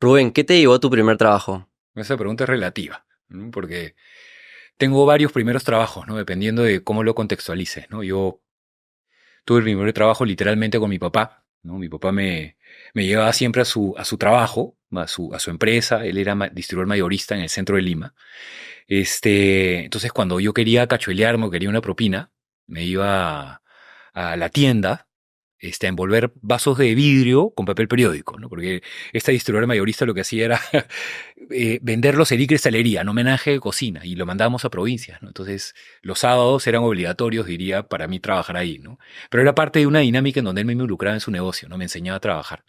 Rubén, ¿qué te llevó a tu primer trabajo? Esa pregunta es relativa, ¿no? Porque tengo varios primeros trabajos, ¿no? Dependiendo de cómo lo contextualices, ¿no? Yo tuve el primer trabajo literalmente con mi papá, ¿no? Mi papá me llevaba siempre a su trabajo, a su empresa. Él era distribuidor mayorista en el centro de Lima. Entonces cuando yo quería cachuelearme o quería una propina, me iba a la tienda, a envolver vasos de vidrio con papel periódico, ¿no? Porque esta distribuidora mayorista lo que hacía era venderlos en cristalería, en homenaje de cocina, y lo mandábamos a provincias, ¿no? Entonces, los sábados eran obligatorios, diría, para mí trabajar ahí, ¿no? Pero era parte de una dinámica en donde él me involucraba en su negocio, ¿no? Me enseñaba a trabajar.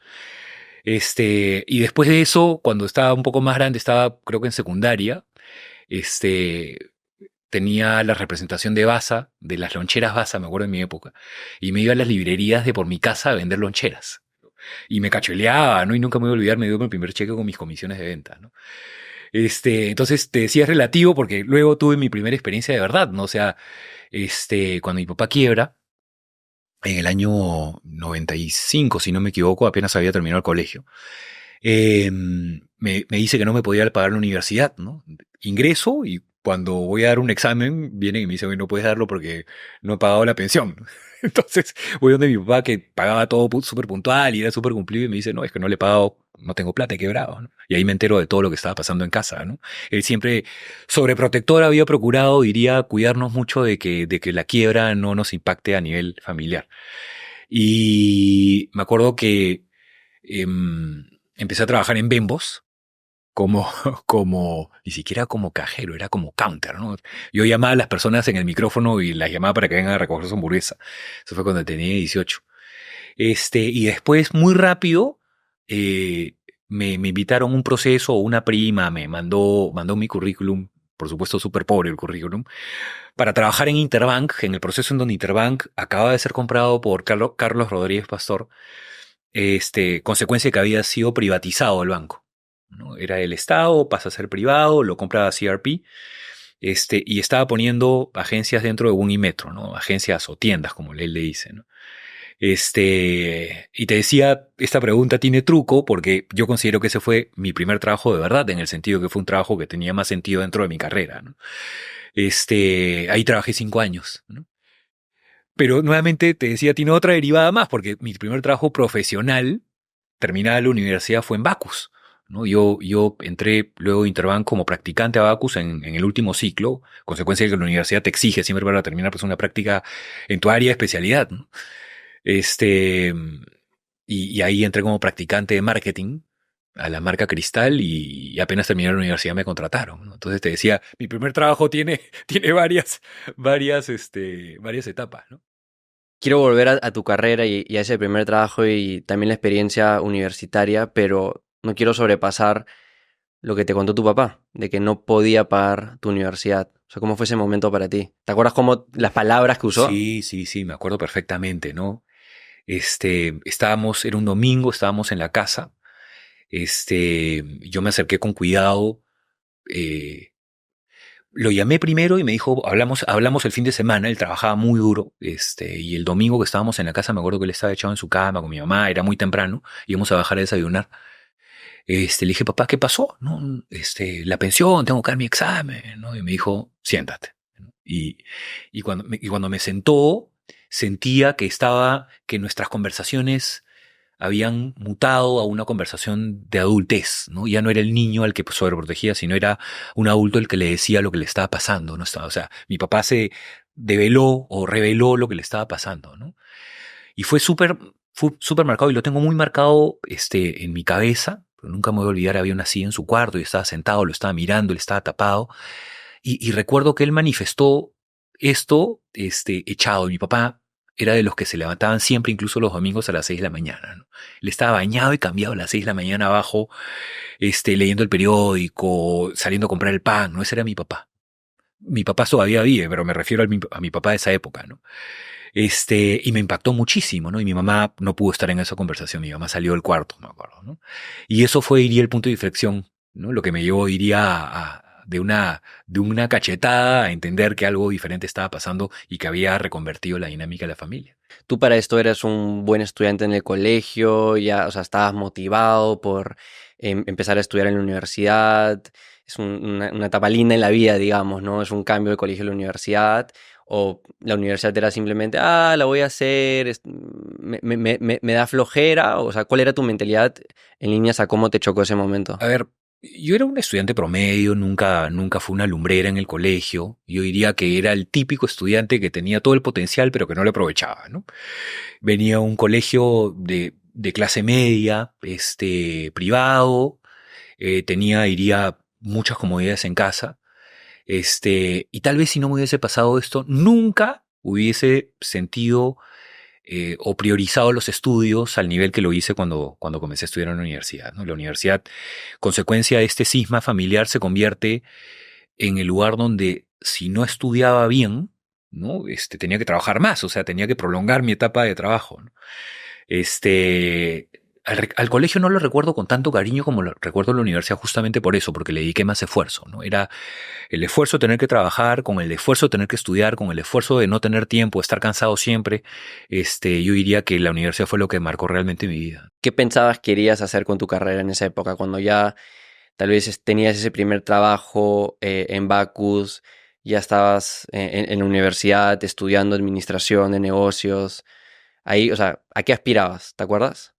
Y después de eso, cuando estaba un poco más grande, estaba creo que en secundaria, este, tenía la representación de Basa, de las loncheras Basa, me acuerdo en mi época, y me iba a las librerías de por mi casa a vender loncheras. Y me cachueleaba, ¿no? Y nunca me voy a olvidar, me dio mi primer cheque con mis comisiones de venta, ¿no? Entonces te decía es relativo porque luego tuve mi primera experiencia de verdad, ¿no? O sea, cuando mi papá quiebra, en el año 95, si no me equivoco, apenas había terminado el colegio, me dice que no me podía pagar la universidad, ¿no? Ingreso y cuando voy a dar un examen, vienen y me dicen, oye, no puedes darlo porque no he pagado la pensión. Entonces voy donde mi papá que pagaba todo súper puntual y era súper cumplido y me dice, no, es que no le he pagado, no tengo plata, he quebrado, ¿no? Y ahí me entero de todo lo que estaba pasando en casa, ¿no? Él siempre, sobreprotector, había procurado, diría, cuidarnos mucho de que la quiebra no nos impacte a nivel familiar. Y me acuerdo que empecé a trabajar en Bembos como, ni siquiera como cajero, era como counter, ¿no? Yo llamaba a las personas en el micrófono y las llamaba para que vengan a recoger su hamburguesa. Eso fue cuando tenía 18. Y después, muy rápido, eh, me invitaron a un proceso, una prima me mandó mi currículum, por supuesto súper pobre el currículum, para trabajar en Interbank, en el proceso en donde Interbank acaba de ser comprado por Carlos Rodríguez Pastor, consecuencia de que había sido privatizado el banco, ¿no? Era el Estado, pasa a ser privado, lo compra CRP, y estaba poniendo agencias dentro de Unimetro, ¿no? Agencias o tiendas, como él le dice, ¿no? Y te decía, esta pregunta tiene truco porque yo considero que ese fue mi primer trabajo de verdad, en el sentido que fue un trabajo que tenía más sentido dentro de mi carrera, ¿no? Ahí trabajé 5 años, ¿no? Pero nuevamente te decía, tiene otra derivada más, porque mi primer trabajo profesional, terminada la universidad, fue en Bacus, ¿no? Yo entré luego de Interbank como practicante a Bacus en el último ciclo, consecuencia de que la universidad te exige siempre para terminar pues una práctica en tu área de especialidad, ¿no? Este, y ahí entré como practicante de marketing a la marca Cristal y apenas terminé la universidad me contrataron, ¿no? Entonces te decía, mi primer trabajo tiene, tiene varias etapas, ¿no? Quiero volver a tu carrera y a ese primer trabajo y también la experiencia universitaria, pero no quiero sobrepasar lo que te contó tu papá, de que no podía pagar tu universidad. O sea, ¿cómo fue ese momento para ti? ¿Te acuerdas cómo las palabras que usó? Sí, sí, sí, me acuerdo perfectamente, ¿no? Era un domingo, estábamos en la casa, yo me acerqué con cuidado, eh, lo llamé primero y me dijo, hablamos el fin de semana, él trabajaba muy duro, y el domingo que estábamos en la casa, me acuerdo que él estaba echado en su cama con mi mamá, era muy temprano, íbamos a bajar a desayunar. Le dije, papá, ¿qué pasó? No, la pensión, tengo que dar mi examen, ¿no? Y me dijo, siéntate, ¿no? Y cuando me sentó, sentía que nuestras conversaciones habían mutado a una conversación de adultez, ¿no? Ya no era el niño al que sobreprotegía, sino era un adulto el que le decía lo que le estaba pasando, ¿no? O sea, mi papá se develó o reveló lo que le estaba pasando, ¿no? Y fue súper marcado y lo tengo muy marcado, en mi cabeza. Pero nunca me voy a olvidar, había una silla en su cuarto y estaba sentado, lo estaba mirando, él estaba tapado. Y recuerdo que él manifestó esto, echado. Mi papá era de los que se levantaban siempre, incluso los domingos a las 6 de la mañana, ¿no? Él estaba bañado y cambiado a las 6 de la mañana abajo, leyendo el periódico, saliendo a comprar el pan, ¿no? Ese era mi papá. Mi papá todavía vive, pero me refiero a mi papá de esa época, ¿no? Y me impactó muchísimo, ¿no? Y mi mamá no pudo estar en esa conversación, mi mamá salió del cuarto, me acuerdo, ¿no? Y eso fue, diría, el punto de inflexión, ¿no? Lo que me llevó, diría, de una cachetada a entender que algo diferente estaba pasando y que había reconvertido la dinámica de la familia. Tú para esto eras un buen estudiante en el colegio, ya, o sea, estabas motivado por empezar a estudiar en la universidad. Es una etapa linda en la vida, digamos, ¿no? Es un cambio de colegio a la universidad. O la universidad era simplemente, la voy a hacer, me da flojera. O sea, ¿cuál era tu mentalidad en líneas a cómo te chocó ese momento? A ver, yo era un estudiante promedio, nunca fue una lumbrera en el colegio. Yo diría que era el típico estudiante que tenía todo el potencial, pero que no lo aprovechaba, ¿no? Venía a un colegio de clase media, privado, iría muchas comodidades en casa. Y tal vez si no me hubiese pasado esto, nunca hubiese sentido o priorizado los estudios al nivel que lo hice cuando comencé a estudiar en la universidad, ¿no? La universidad, consecuencia de este cisma familiar, se convierte en el lugar donde si no estudiaba bien, ¿no? Tenía que trabajar más, o sea, tenía que prolongar mi etapa de trabajo, ¿no? Este, al colegio no lo recuerdo con tanto cariño como lo recuerdo a la universidad justamente por eso, porque le dediqué más esfuerzo, ¿no? Era el esfuerzo de tener que trabajar, con el esfuerzo de tener que estudiar, con el esfuerzo de no tener tiempo, de estar cansado siempre. Yo diría que la universidad fue lo que marcó realmente mi vida. ¿Qué pensabas que querías hacer con tu carrera en esa época, cuando ya tal vez tenías ese primer trabajo en Bacus, ya estabas en la universidad estudiando administración de negocios? Ahí, o sea, ¿a qué aspirabas? ¿Te acuerdas?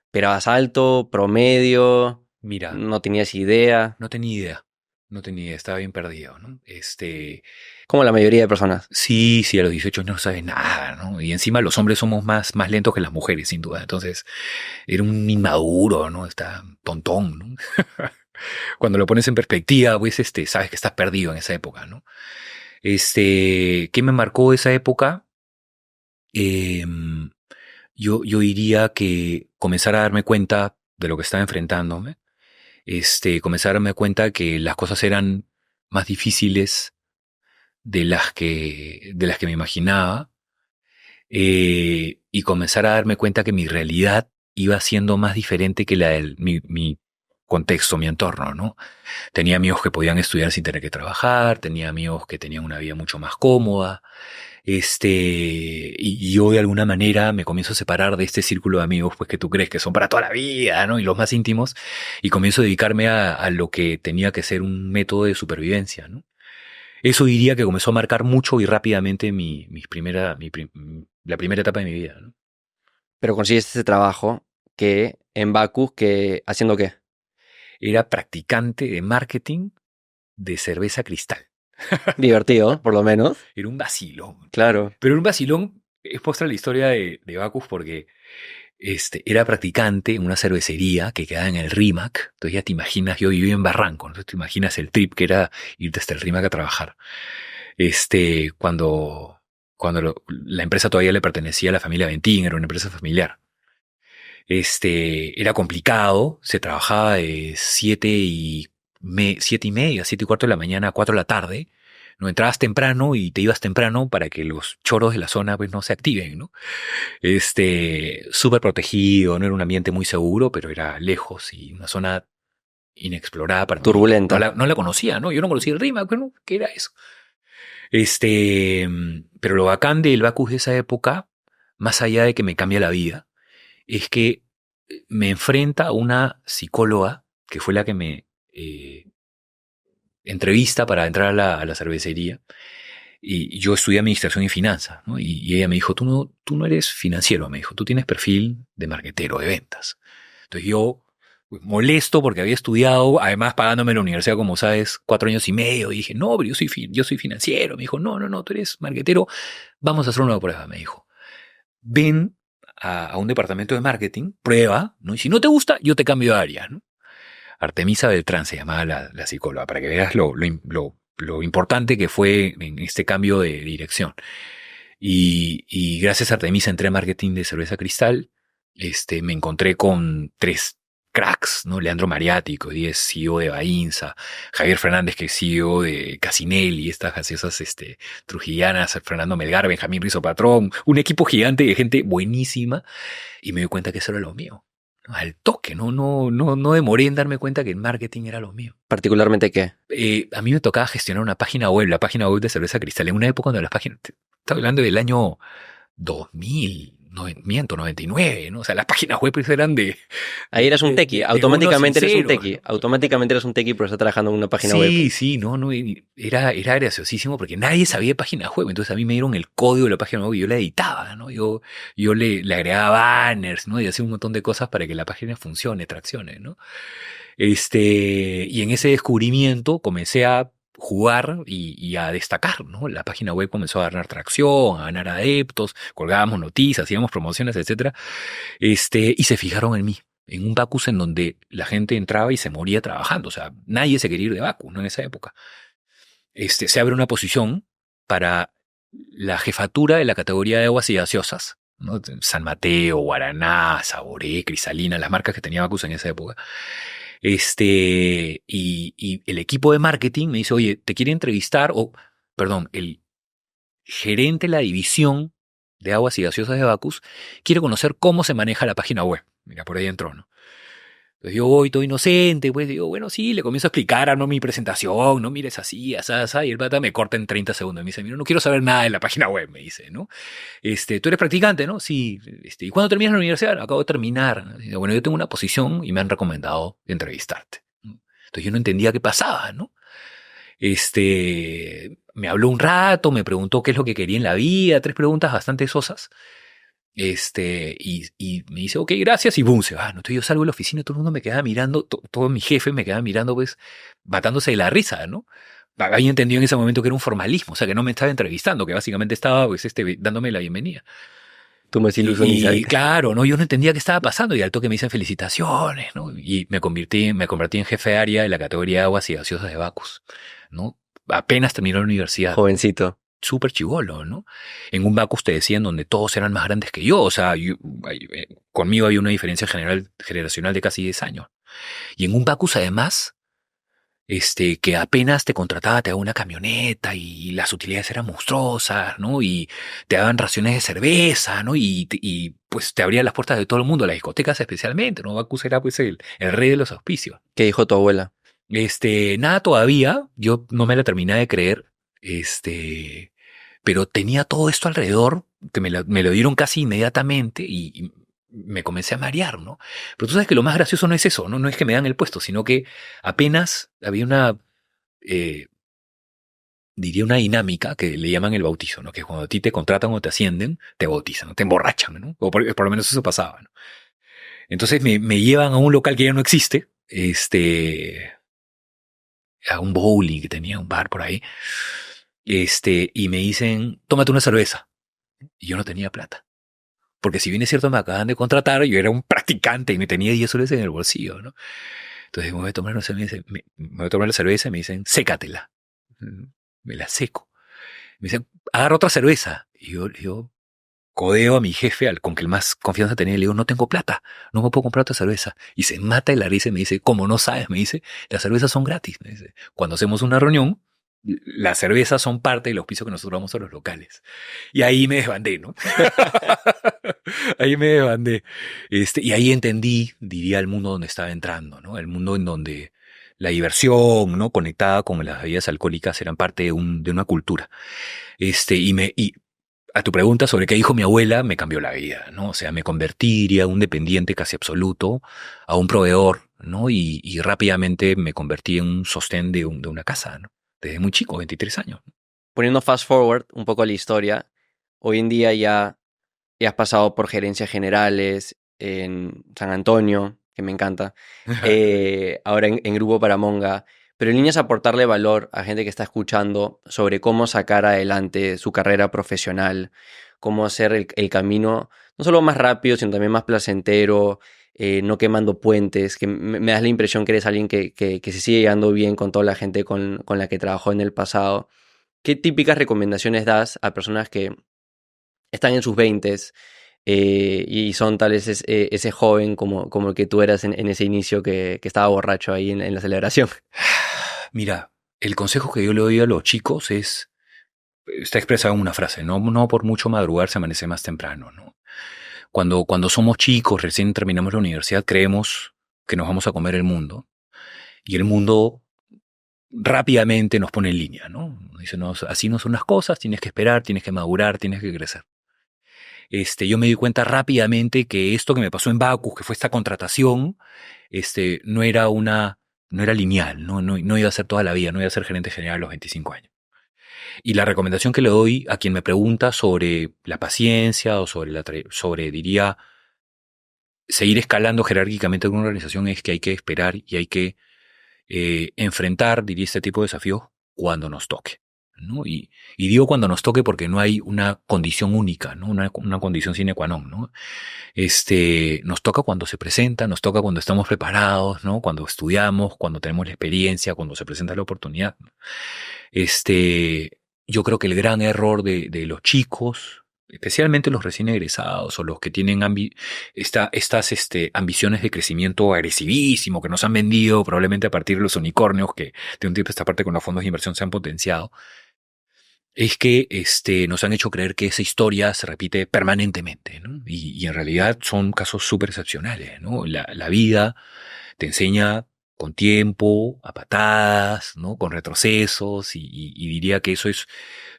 ¿Aspirabas alto, promedio? Mira, ¿No tenías idea? no tenía idea. No tenía idea, estaba bien perdido, ¿no? Como la mayoría de personas. Sí, a los 18 no sabes nada, ¿no? Y encima los hombres somos más lentos que las mujeres, sin duda. Entonces, era un inmaduro, ¿no? Está tontón, ¿no? Cuando lo pones en perspectiva, pues, sabes que estás perdido en esa época, ¿no? ¿Qué me marcó esa época? Yo diría que comenzar a darme cuenta de lo que estaba enfrentándome, comenzar a darme cuenta que las cosas eran más difíciles de las que me imaginaba, y comenzar a darme cuenta que mi realidad iba siendo más diferente que la de mi contexto, mi entorno, ¿no? Tenía amigos que podían estudiar sin tener que trabajar, tenía amigos que tenían una vida mucho más cómoda, y yo de alguna manera me comienzo a separar de este círculo de amigos, pues que tú crees que son para toda la vida, ¿no? Y los más íntimos, y comienzo a dedicarme a lo que tenía que ser un método de supervivencia, ¿no? Eso diría que comenzó a marcar mucho y rápidamente la primera etapa de mi vida, ¿no? Pero consigues ese trabajo que en Bacus, que ¿haciendo qué? Era practicante de marketing de cerveza Cristal. Divertido, por lo menos. Era un vacilón. Claro. Pero era un vacilón, es postra la historia de Bacus porque era practicante en una cervecería que quedaba en el Rímac. Entonces ya te imaginas, yo vivía en Barranco, entonces te imaginas el trip que era irte hasta el Rímac a trabajar. Cuando la empresa todavía le pertenecía a la familia Ventín, era una empresa familiar. Era complicado, se trabajaba de 7:30, 7:15 de la mañana a 4 de la tarde. No entrabas temprano y te ibas temprano para que los choros de la zona pues no se activen, ¿no? Súper protegido, no era un ambiente muy seguro, pero era lejos y una zona inexplorada para mí. No Turbulenta. la conocía, ¿no? Yo no conocía el Rímac, bueno, ¿qué era eso? Pero lo bacán del Bacus de esa época, más allá de que me cambia la vida, es que me enfrenta a una psicóloga que fue la que me entrevista para entrar a la cervecería. Y yo estudié administración y finanzas, ¿no? Y ella me dijo, tú no eres financiero, me dijo, tú tienes perfil de marquetero, de ventas. Entonces yo, pues, molesto porque había estudiado, además pagándome la universidad, como sabes, 4 años y medio, y dije, no, pero yo soy financiero. Me dijo, no, tú eres marquetero, vamos a hacer una prueba, me dijo. Ven a un departamento de marketing, prueba, ¿no? Y si no te gusta, yo te cambio de área, ¿no? Artemisa Beltrán se llamaba la psicóloga, para que veas lo importante que fue en este cambio de dirección. Y gracias a Artemisa entré a marketing de cerveza Cristal. Me encontré con 3 cracks, ¿no? Leandro Mariatti, que hoy es CEO de Bainza, Javier Fernández, que es CEO de Casinelli, estas gaseosas trujillanas, Fernando Melgar, Benjamín Rizo Patrón, un equipo gigante de gente buenísima, y me di cuenta que eso era lo mío. Al toque, no demoré en darme cuenta que el marketing era lo mío. ¿Particularmente qué? A mí me tocaba gestionar una página web, la página web de Cerveza Cristal, en una época donde las páginas, estaba hablando del año 2000, miento, 99, ¿no? O sea, las páginas web pues eran Ahí eras un tequi, de automáticamente unos eres un sinceros, tequi, ¿no? automáticamente eres un tequi por estar trabajando en una página web. Sí, sí, no, y era graciosísimo porque nadie sabía de páginas web. Entonces a mí me dieron el código de la página web y yo la editaba, ¿no? Yo le agregaba banners, ¿no? Y hacía un montón de cosas para que la página funcione, traccione, ¿no? Y en ese descubrimiento comencé a jugar y a destacar, ¿no? La página web comenzó a ganar tracción, a ganar adeptos, colgábamos noticias, hacíamos promociones, etcétera. Y se fijaron en mí, en un Bacus en donde la gente entraba y se moría trabajando. O sea, nadie se quería ir de Bacus, ¿no? En esa época. Se abre una posición para la jefatura de la categoría de aguas y gaseosas, ¿no? San Mateo, Guaraná, Saboré, Crisalina, las marcas que tenía Bacus en esa época. Y el equipo de marketing me dice, oye, te quiere entrevistar, perdón, el gerente de la división de aguas y gaseosas de Bacus quiere conocer cómo se maneja la página web. Mira, por ahí entró, ¿no? Entonces yo voy todo inocente, pues digo, bueno, sí, le comienzo a explicar, ¿no? Mi presentación, no mires así, así, y el pata me corta en 30 segundos. Me dice, mira, no quiero saber nada de la página web, me dice, ¿no? Tú eres practicante, ¿no? Sí. ¿Y cuándo terminas la universidad? Acabo de terminar. Dice, bueno, yo tengo una posición y me han recomendado entrevistarte. Entonces yo no entendía qué pasaba, ¿no? Me habló un rato, me preguntó qué es lo que quería en la vida, 3 preguntas bastante sosas. Y me dice, ok, gracias, y boom, se va. ¿No? Entonces yo salgo de la oficina y todo el mundo me queda mirando, todo mi jefe me queda mirando, pues, matándose de la risa, ¿no? Había entendido en ese momento que era un formalismo, o sea, que no me estaba entrevistando, que básicamente estaba, pues, dándome la bienvenida. Tú más ilusión Y claro, ¿no? Yo no entendía qué estaba pasando, y al toque me dicen felicitaciones, ¿no? Y me convertí en jefe de área de la categoría de aguas y gaseosas de Bacus, ¿no? Apenas terminó la universidad. Jovencito. Súper chivolo, ¿no? En un Bacus te decían donde todos eran más grandes que yo, o sea, conmigo había una diferencia generacional de casi 10 años. Y en un Bacus además, que apenas te contrataba, te daba una camioneta y las utilidades eran monstruosas, ¿no? Y te daban raciones de cerveza, ¿no? Y pues te abría las puertas de todo el mundo, las discotecas especialmente, ¿no? Bacus era pues el rey de los auspicios. ¿Qué dijo tu abuela? Nada todavía, yo no me la terminé de creer, pero tenía todo esto alrededor que me lo dieron casi inmediatamente y me comencé a marear, ¿no? Pero tú sabes que lo más gracioso no es eso, ¿no? No es que me dan el puesto, sino que apenas había diría una dinámica que le llaman el bautizo, ¿no? Que cuando a ti te contratan o te ascienden, te bautizan, ¿no? Te emborrachan, ¿no? O por lo menos eso pasaba, ¿no? Entonces me llevan a un local que ya no existe, a un bowling que tenía, un bar por ahí, y me dicen, tómate una cerveza. Y yo no tenía plata. Porque si bien es cierto, me acaban de contratar, yo era un practicante y me tenía 10 soles en el bolsillo, ¿no? Entonces me voy a tomar una cerveza, me voy a tomar la cerveza y me dicen, sécatela. Me la seco. Me dicen, agarra otra cerveza. Y yo codeo a mi jefe, al con que el más confianza tenía, y le digo, no tengo plata, no me puedo comprar otra cerveza. Y se mata de la risa y me dice, ¿cómo no sabes? Me dice, las cervezas son gratis. Me dice, cuando hacemos una reunión, las cervezas son parte del auspicio que nosotros damos a los locales. Y ahí me desbandé, ¿no? Ahí me desbandé. Y ahí entendí, diría, el mundo donde estaba entrando, ¿no? El mundo en donde la diversión, ¿no? Conectada con las bebidas alcohólicas eran parte de una cultura. Y a tu pregunta sobre qué dijo mi abuela, me cambió la vida, ¿no? O sea, me convertiría de un dependiente casi absoluto a un proveedor, ¿no? Y rápidamente me convertí en un sostén de una casa, ¿no? Desde muy chico, 23 años. Poniendo fast forward un poco a la historia, hoy en día ya has pasado por gerencias generales en San Antonio, que me encanta, ahora en Grupo Paramonga, pero en líneas aportarle valor a gente que está escuchando sobre cómo sacar adelante su carrera profesional, cómo hacer el camino no solo más rápido, sino también más placentero, no quemando puentes, que me das la impresión que eres alguien que se sigue llevando bien con toda la gente con la que trabajó en el pasado. ¿Qué típicas recomendaciones das a personas que están en sus veintes y son tal vez ese joven como el que tú eras en ese inicio que estaba borracho ahí en la celebración? Mira, el consejo que yo le doy a los chicos está expresado en una frase, no por mucho madrugar se amanece más temprano, ¿no? Cuando somos chicos, recién terminamos la universidad, creemos que nos vamos a comer el mundo y el mundo rápidamente nos pone en línea, ¿no? Dice, no, así no son las cosas, tienes que esperar, tienes que madurar, tienes que crecer. yo me di cuenta rápidamente que esto que me pasó en Bacus, que fue esta contratación, no era no era lineal, no iba a ser toda la vida, no iba a ser gerente general a los 25 años. Y la recomendación que le doy a quien me pregunta sobre la paciencia o sobre, diría, seguir escalando jerárquicamente en una organización es que hay que esperar y hay que enfrentar, diría, este tipo de desafíos cuando nos toque, ¿no? Y digo cuando nos toque porque no hay una condición única, ¿no? Una condición sine qua non, ¿no? Nos toca cuando se presenta, nos toca cuando estamos preparados, ¿no? Cuando estudiamos, cuando tenemos la experiencia, cuando se presenta la oportunidad, ¿no? Yo creo que el gran error de los chicos, especialmente los recién egresados o los que tienen estas ambiciones de crecimiento agresivísimo que nos han vendido probablemente a partir de los unicornios que de un tiempo a esta parte con los fondos de inversión se han potenciado, es que nos han hecho creer que esa historia se repite permanentemente, ¿no? Y en realidad son casos súper excepcionales, ¿no? La vida te enseña con tiempo, a patadas, ¿no? Con retrocesos, y diría que eso es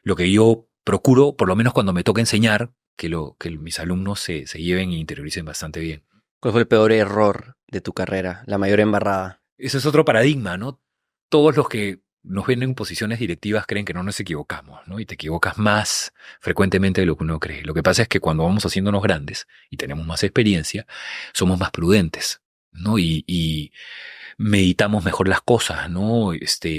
lo que yo procuro, por lo menos cuando me toca enseñar, que mis alumnos se lleven e interioricen bastante bien. ¿Cuál fue el peor error de tu carrera? La mayor embarrada. Ese es otro paradigma, ¿no? Todos los que nos ven en posiciones directivas creen que no nos equivocamos, ¿no? Y te equivocas más frecuentemente de lo que uno cree. Lo que pasa es que cuando vamos haciéndonos grandes y tenemos más experiencia, somos más prudentes, ¿no? Y meditamos mejor las cosas, ¿no?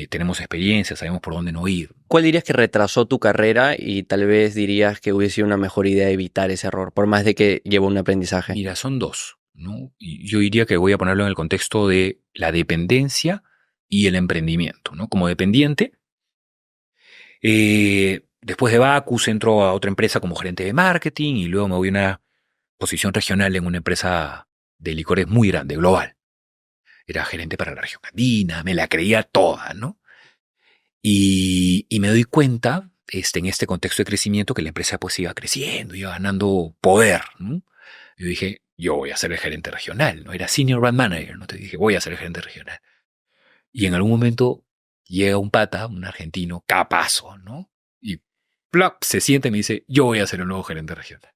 Tenemos experiencia, sabemos por dónde no ir. ¿Cuál dirías que retrasó tu carrera y tal vez dirías que hubiese sido una mejor idea evitar ese error, por más de que llevó un aprendizaje? Mira, son dos, ¿no? Y yo diría que voy a ponerlo en el contexto de la dependencia y el emprendimiento, ¿no? Como dependiente, después de Bacus entro a otra empresa como gerente de marketing y luego me voy a una posición regional en una empresa de licores muy grande, global. Era gerente para la región andina, me la creía toda, ¿no? Y me doy cuenta, en este contexto de crecimiento, que la empresa pues iba creciendo, iba ganando poder, ¿no? Yo dije, yo voy a ser el gerente regional, ¿no? Era Senior Brand Manager, ¿no? Te dije, voy a ser el gerente regional. Y en algún momento llega un pata, un argentino, capazo, ¿no? Y plop, se siente y me dice, yo voy a ser el nuevo gerente regional.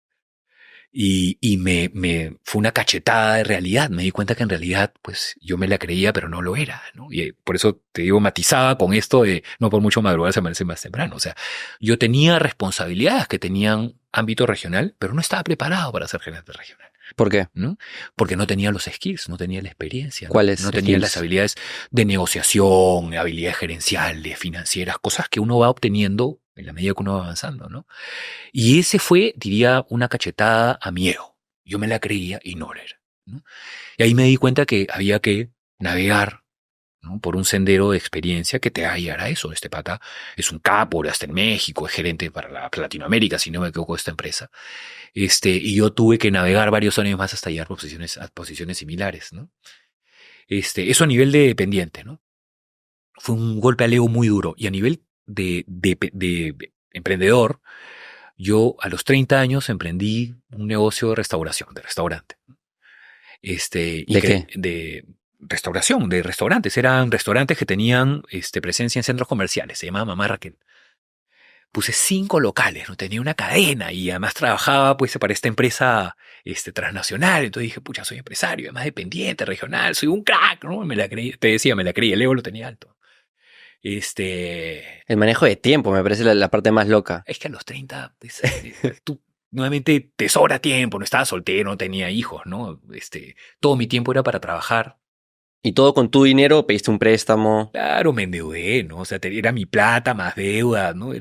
Y me fue una cachetada de realidad. Me di cuenta que en realidad, pues, yo me la creía, pero no lo era, ¿no? Y por eso te digo, matizaba con esto de no por mucho madrugar se amanece más temprano. O sea, yo tenía responsabilidades que tenían ámbito regional, pero no estaba preparado para ser gerente regional. ¿Por qué? ¿No? Porque no tenía los skills, no tenía la experiencia. ¿Cuáles? No tenía las habilidades de negociación, habilidades gerenciales, financieras, cosas que uno va obteniendo en la medida que uno va avanzando, ¿no? Y ese fue, diría, una cachetada a mi ego. Yo me la creía y no lo era, ¿no? Y ahí me di cuenta que había que navegar, ¿no? Por un sendero de experiencia que te va a llegar a eso. Este pata es un capo, hasta en México, es gerente para Latinoamérica, si no me equivoco, de esta empresa. Y yo tuve que navegar varios años más hasta llegar a posiciones similares, ¿no? Eso a nivel de dependiente, ¿no? Fue un golpe al ego muy duro. Y a nivel de emprendedor, yo a los 30 años emprendí un negocio de restauración, de restaurante. ¿De qué? De restauración, de restaurantes. Eran restaurantes que tenían presencia en centros comerciales. Se llamaba Mamá Raquel. Puse 5 locales, no tenía una cadena y además trabajaba pues para esta empresa transnacional. Entonces dije, pucha, soy empresario, además dependiente, regional, soy un crack, ¿no? Me la creí, te decía, me la creí, el ego lo tenía alto. El manejo de tiempo me parece la parte más loca. Es que a los 30, pues, tú nuevamente te sobra tiempo, no estaba soltero, no tenía hijos, ¿no? Todo mi tiempo era para trabajar. ¿Y todo con tu dinero? ¿Pediste un préstamo? Claro, me endeudé, ¿no? O sea, era mi plata más deuda, ¿no?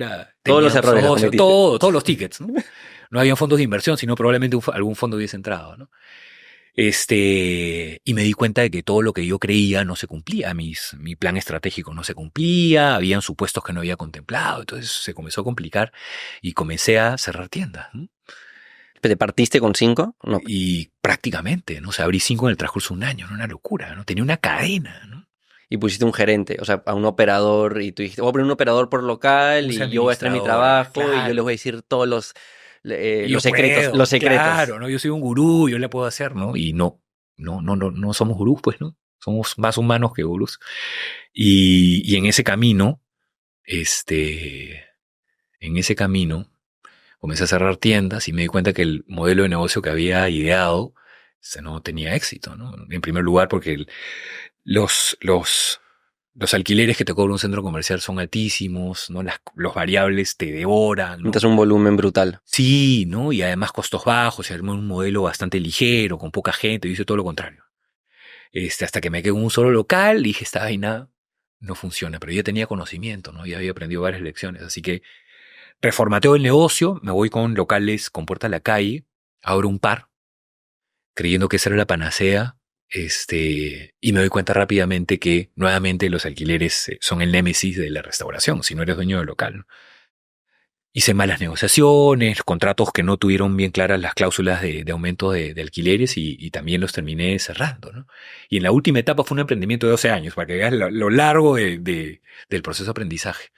Todos los errores los cometiste. Todos los tickets, ¿no? No había fondos de inversión, sino probablemente algún fondo hubiese entrado, ¿no? Y me di cuenta de que todo lo que yo creía no se cumplía, mi plan estratégico no se cumplía, habían supuestos que no había contemplado, entonces se comenzó a complicar y comencé a cerrar tiendas, ¿no? ¿Te partiste con 5? No. Y prácticamente, ¿no? O sea, abrí 5 en el transcurso de un año, ¿no? Una locura, ¿no? Tenía una cadena, ¿no? Y pusiste un gerente, o sea, a un operador, y tú dijiste, voy a poner un operador por local y yo voy a hacer mi trabajo, claro, y yo les voy a decir todos los secretos. Los secretos. Claro, ¿no? Yo soy un gurú, yo le puedo hacer, ¿no? Y no somos gurús, pues, ¿no? Somos más humanos que gurús. Y en ese camino, comencé a cerrar tiendas y me di cuenta que el modelo de negocio que había ideado no tenía éxito, ¿no? En primer lugar porque los, los, los alquileres que te cobra un centro comercial son altísimos, ¿no? Los variables te devoran, ¿no? Entonces un volumen brutal. Sí, ¿no? Y además costos bajos, y armé un modelo bastante ligero, con poca gente, yo hice todo lo contrario. Hasta que me quedé en un solo local, dije, esta vaina no funciona, pero ya tenía conocimiento, ¿no? Ya había aprendido varias lecciones, así que reformateo el negocio, me voy con locales con puerta a la calle, abro un par, creyendo que esa era la panacea, y me doy cuenta rápidamente que nuevamente los alquileres son el némesis de la restauración, si no eres dueño del local, ¿no? Hice malas negociaciones, contratos que no tuvieron bien claras las cláusulas de aumento de alquileres y también los terminé cerrando, ¿no? Y en la última etapa fue un emprendimiento de 12 años, para que veas lo largo del proceso de aprendizaje.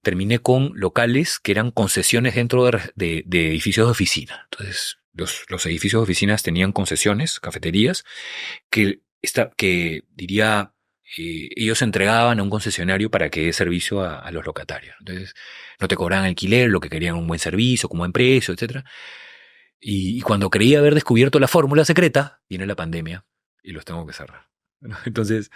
Terminé con locales que eran concesiones dentro de edificios de oficina. Entonces, los edificios de oficinas tenían concesiones, cafeterías, que diría, ellos entregaban a un concesionario para que dé servicio a los locatarios. Entonces, no te cobraban alquiler, lo que querían un buen servicio, con buen precio, etcétera. Y cuando creí haber descubierto la fórmula secreta, viene la pandemia y los tengo que cerrar. Entonces,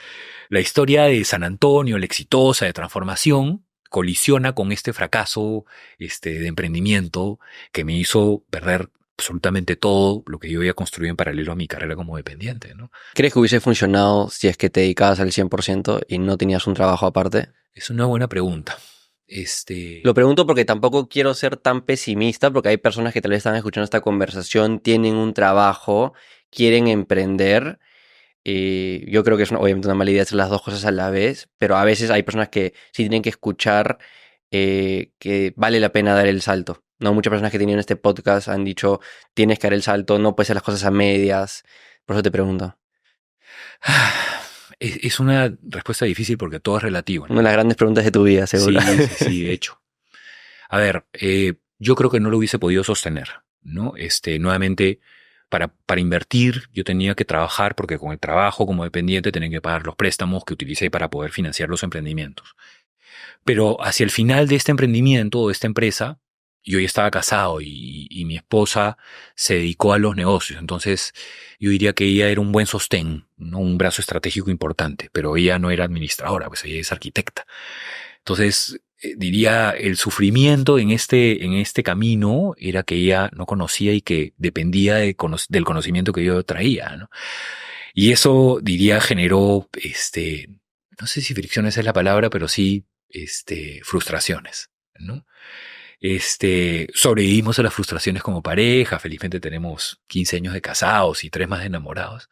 la historia de San Antonio, la exitosa de transformación, colisiona con este fracaso de emprendimiento que me hizo perder absolutamente todo lo que yo había construido en paralelo a mi carrera como dependiente, ¿no? ¿Crees que hubiese funcionado si es que te dedicabas al 100% y no tenías un trabajo aparte? Es una buena pregunta. Lo pregunto porque tampoco quiero ser tan pesimista, porque hay personas que tal vez están escuchando esta conversación, tienen un trabajo, quieren emprender. Y yo creo que es obviamente una mala idea hacer las dos cosas a la vez, pero a veces hay personas que sí tienen que escuchar que vale la pena dar el salto. No, muchas personas que tenían este podcast han dicho, tienes que dar el salto, no puedes hacer las cosas a medias. Por eso te pregunto. Es una respuesta difícil porque todo es relativo, Una ¿no? de las grandes preguntas de tu vida, seguro. Sí, de hecho. A ver, yo creo que no lo hubiese podido sostener, ¿no? Nuevamente, para invertir yo tenía que trabajar porque con el trabajo como dependiente tenía que pagar los préstamos que utilicé para poder financiar los emprendimientos. Pero hacia el final de este emprendimiento o de esta empresa, yo ya estaba casado y mi esposa se dedicó a los negocios. Entonces, yo diría que ella era un buen sostén, ¿no? Un brazo estratégico importante, pero ella no era administradora, pues ella es arquitecta. Entonces, diría, el sufrimiento en este camino era que ella no conocía y que dependía del conocimiento que yo traía, ¿no? Y eso, diría, generó, no sé si fricciones es la palabra, pero sí, frustraciones, ¿no? Sobrevivimos a las frustraciones como pareja, felizmente tenemos 15 años de casados y 3 más de enamorados,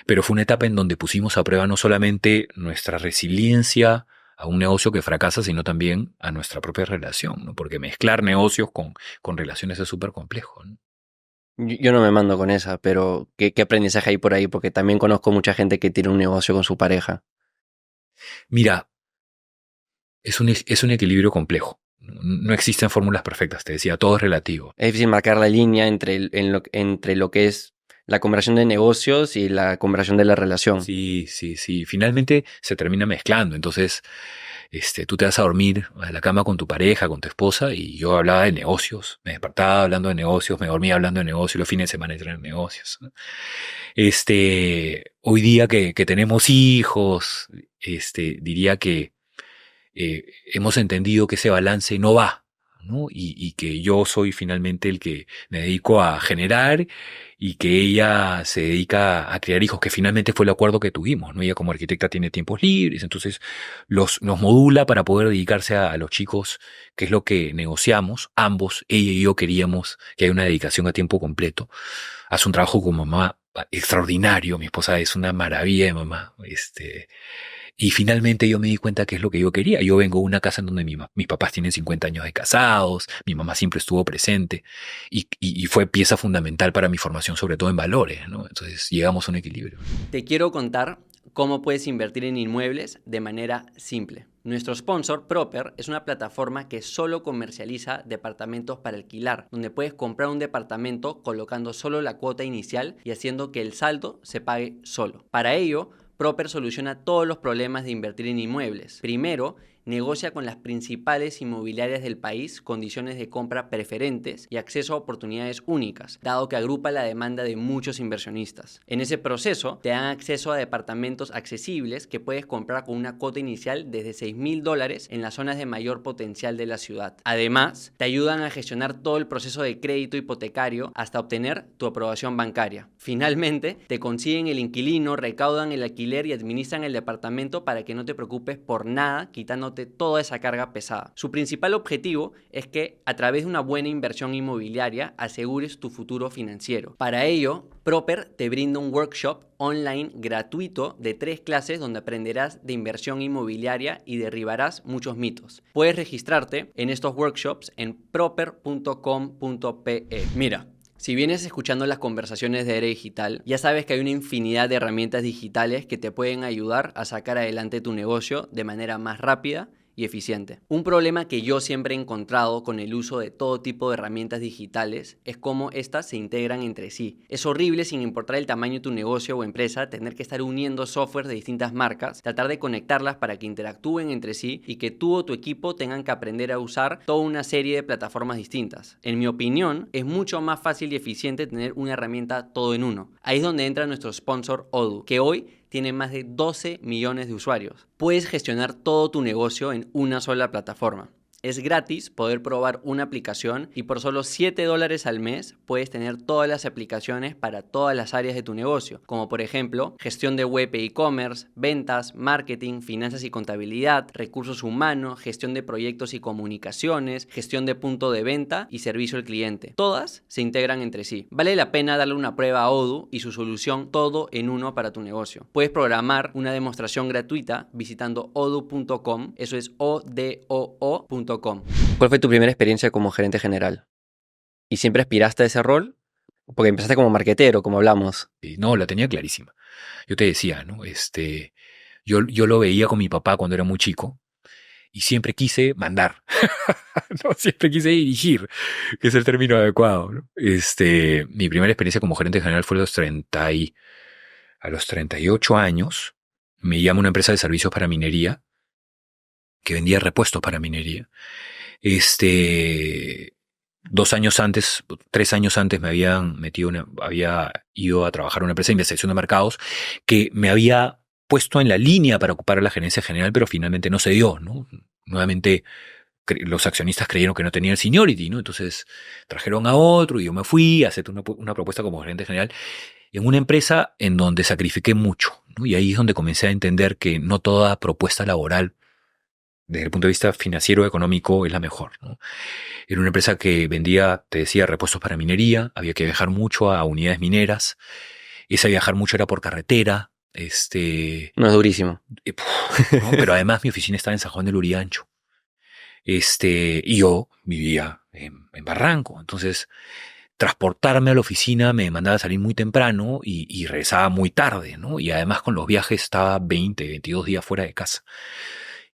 pero fue una etapa en donde pusimos a prueba no solamente nuestra resiliencia a un negocio que fracasa, sino también a nuestra propia relación, ¿no? Porque mezclar negocios con relaciones es súper complejo, ¿no? Yo no me mando con esa, pero ¿qué aprendizaje hay por ahí? Porque también conozco mucha gente que tiene un negocio con su pareja. Mira, es un equilibrio complejo. No existen fórmulas perfectas, te decía, todo es relativo. Es difícil marcar la línea entre lo que es la conversación de negocios y la conversación de la relación. Sí. Finalmente se termina mezclando. Entonces, tú te vas a dormir a la cama con tu pareja, con tu esposa, y yo hablaba de negocios. Me despertaba hablando de negocios, me dormía hablando de negocios, los fines de semana entré en negocios, ¿no? Hoy día que tenemos hijos, diría que hemos entendido que ese balance no va, ¿no? Y que yo soy finalmente el que me dedico a generar y que ella se dedica a criar hijos, que finalmente fue el acuerdo que tuvimos, ¿no? Ella como arquitecta tiene tiempos libres, entonces nos modula para poder dedicarse a los chicos, que es lo que negociamos, ambos, ella y yo queríamos que haya una dedicación a tiempo completo. Hace un trabajo como mamá extraordinario, mi esposa es una maravilla de mamá, y finalmente yo me di cuenta que es lo que yo quería. Yo vengo de una casa en donde mis papás tienen 50 años de casados, mi mamá siempre estuvo presente y fue pieza fundamental para mi formación, sobre todo en valores, ¿no? Entonces llegamos a un equilibrio. Te quiero contar cómo puedes invertir en inmuebles de manera simple. Nuestro sponsor, Proper, es una plataforma que solo comercializa departamentos para alquilar, donde puedes comprar un departamento colocando solo la cuota inicial y haciendo que el saldo se pague solo. Para ello, Proper soluciona todos los problemas de invertir en inmuebles. Primero, negocia con las principales inmobiliarias del país condiciones de compra preferentes y acceso a oportunidades únicas, dado que agrupa la demanda de muchos inversionistas. En ese proceso, te dan acceso a departamentos accesibles que puedes comprar con una cuota inicial desde $6,000 en las zonas de mayor potencial de la ciudad. Además, te ayudan a gestionar todo el proceso de crédito hipotecario hasta obtener tu aprobación bancaria. Finalmente, te consiguen el inquilino, recaudan el alquiler y administran el departamento para que no te preocupes por nada, quitándote toda esa carga pesada. Su principal objetivo es que, a través de una buena inversión inmobiliaria, asegures tu futuro financiero. Para ello, Proper te brinda un workshop online gratuito de 3 clases donde aprenderás de inversión inmobiliaria y derribarás muchos mitos. Puedes registrarte en estos workshops en proper.com.pe. Mira, si vienes escuchando las conversaciones de Era Digital, ya sabes que hay una infinidad de herramientas digitales que te pueden ayudar a sacar adelante tu negocio de manera más rápida y eficiente. Un problema que yo siempre he encontrado con el uso de todo tipo de herramientas digitales es cómo estas se integran entre sí. Es horrible, sin importar el tamaño de tu negocio o empresa, tener que estar uniendo software de distintas marcas, tratar de conectarlas para que interactúen entre sí y que tú o tu equipo tengan que aprender a usar toda una serie de plataformas distintas. En mi opinión, es mucho más fácil y eficiente tener una herramienta todo en uno. Ahí es donde entra nuestro sponsor Odoo, que hoy tiene más de 12 millones de usuarios. Puedes gestionar todo tu negocio en una sola plataforma. Es gratis poder probar una aplicación y por solo $7 al mes puedes tener todas las aplicaciones para todas las áreas de tu negocio, como por ejemplo gestión de web e e-commerce, ventas, marketing, finanzas y contabilidad, recursos humanos, gestión de proyectos y comunicaciones, gestión de punto de venta y servicio al cliente. Todas se integran entre sí. Vale la pena darle una prueba a Odoo y su solución todo en uno para tu negocio. Puedes programar una demostración gratuita visitando odoo.com, eso es odoo.com. ¿Cuál fue tu primera experiencia como gerente general? ¿Y siempre aspiraste a ese rol? Porque empezaste como marquetero, como hablamos. No, la tenía clarísima. Yo te decía, ¿no? Yo lo veía con mi papá cuando era muy chico y siempre quise mandar, ¿no? Siempre quise dirigir, que es el término adecuado, ¿no? Mi primera experiencia como gerente general fue a los 38 años. Me llama una empresa de servicios para minería que vendía repuestos para minería. 2 años antes, 3 años antes había ido a trabajar en una empresa de investigación de mercados que me había puesto en la línea para ocupar la gerencia general, pero finalmente no se dio, ¿no? Nuevamente los accionistas creyeron que no tenía el seniority, ¿no? Entonces trajeron a otro y yo me fui a hacer una propuesta como gerente general en una empresa en donde sacrifiqué mucho, ¿no? Y ahí es donde comencé a entender que no toda propuesta laboral desde el punto de vista financiero económico es la mejor, ¿no? Era una empresa que vendía, te decía, repuestos para minería, había que viajar mucho a unidades mineras, ese viajar mucho era por carretera, No, es durísimo. ¿no? Pero además mi oficina estaba en San Juan del Urigancho, y yo vivía en Barranco, entonces transportarme a la oficina me mandaba salir muy temprano y regresaba muy tarde, ¿no? Y además con los viajes estaba 22 días fuera de casa.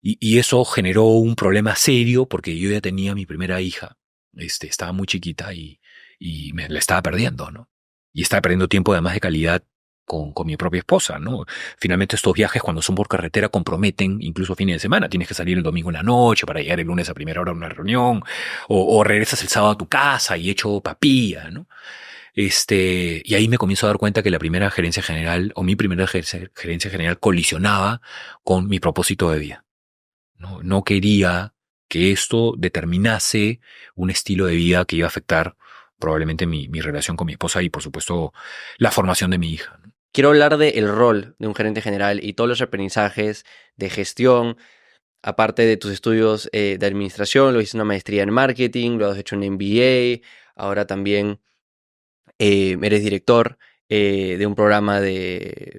Y eso generó un problema serio porque yo ya tenía mi primera hija, estaba muy chiquita y la estaba perdiendo, ¿no? Y estaba perdiendo tiempo además de calidad con mi propia esposa, ¿no? Finalmente estos viajes cuando son por carretera comprometen incluso fines de semana. Tienes que salir el domingo en la noche para llegar el lunes a primera hora a una reunión o regresas el sábado a tu casa y hecho papilla, ¿no? Y ahí me comienzo a dar cuenta que la primera gerencia general o mi primera gerencia general colisionaba con mi propósito de vida. No quería que esto determinase un estilo de vida que iba a afectar probablemente mi relación con mi esposa y por supuesto la formación de mi hija, ¿no? Quiero hablar del rol de un gerente general y todos los aprendizajes de gestión, aparte de tus estudios de administración, lo hiciste una maestría en marketing, lo has hecho un MBA, ahora también eres director de un programa de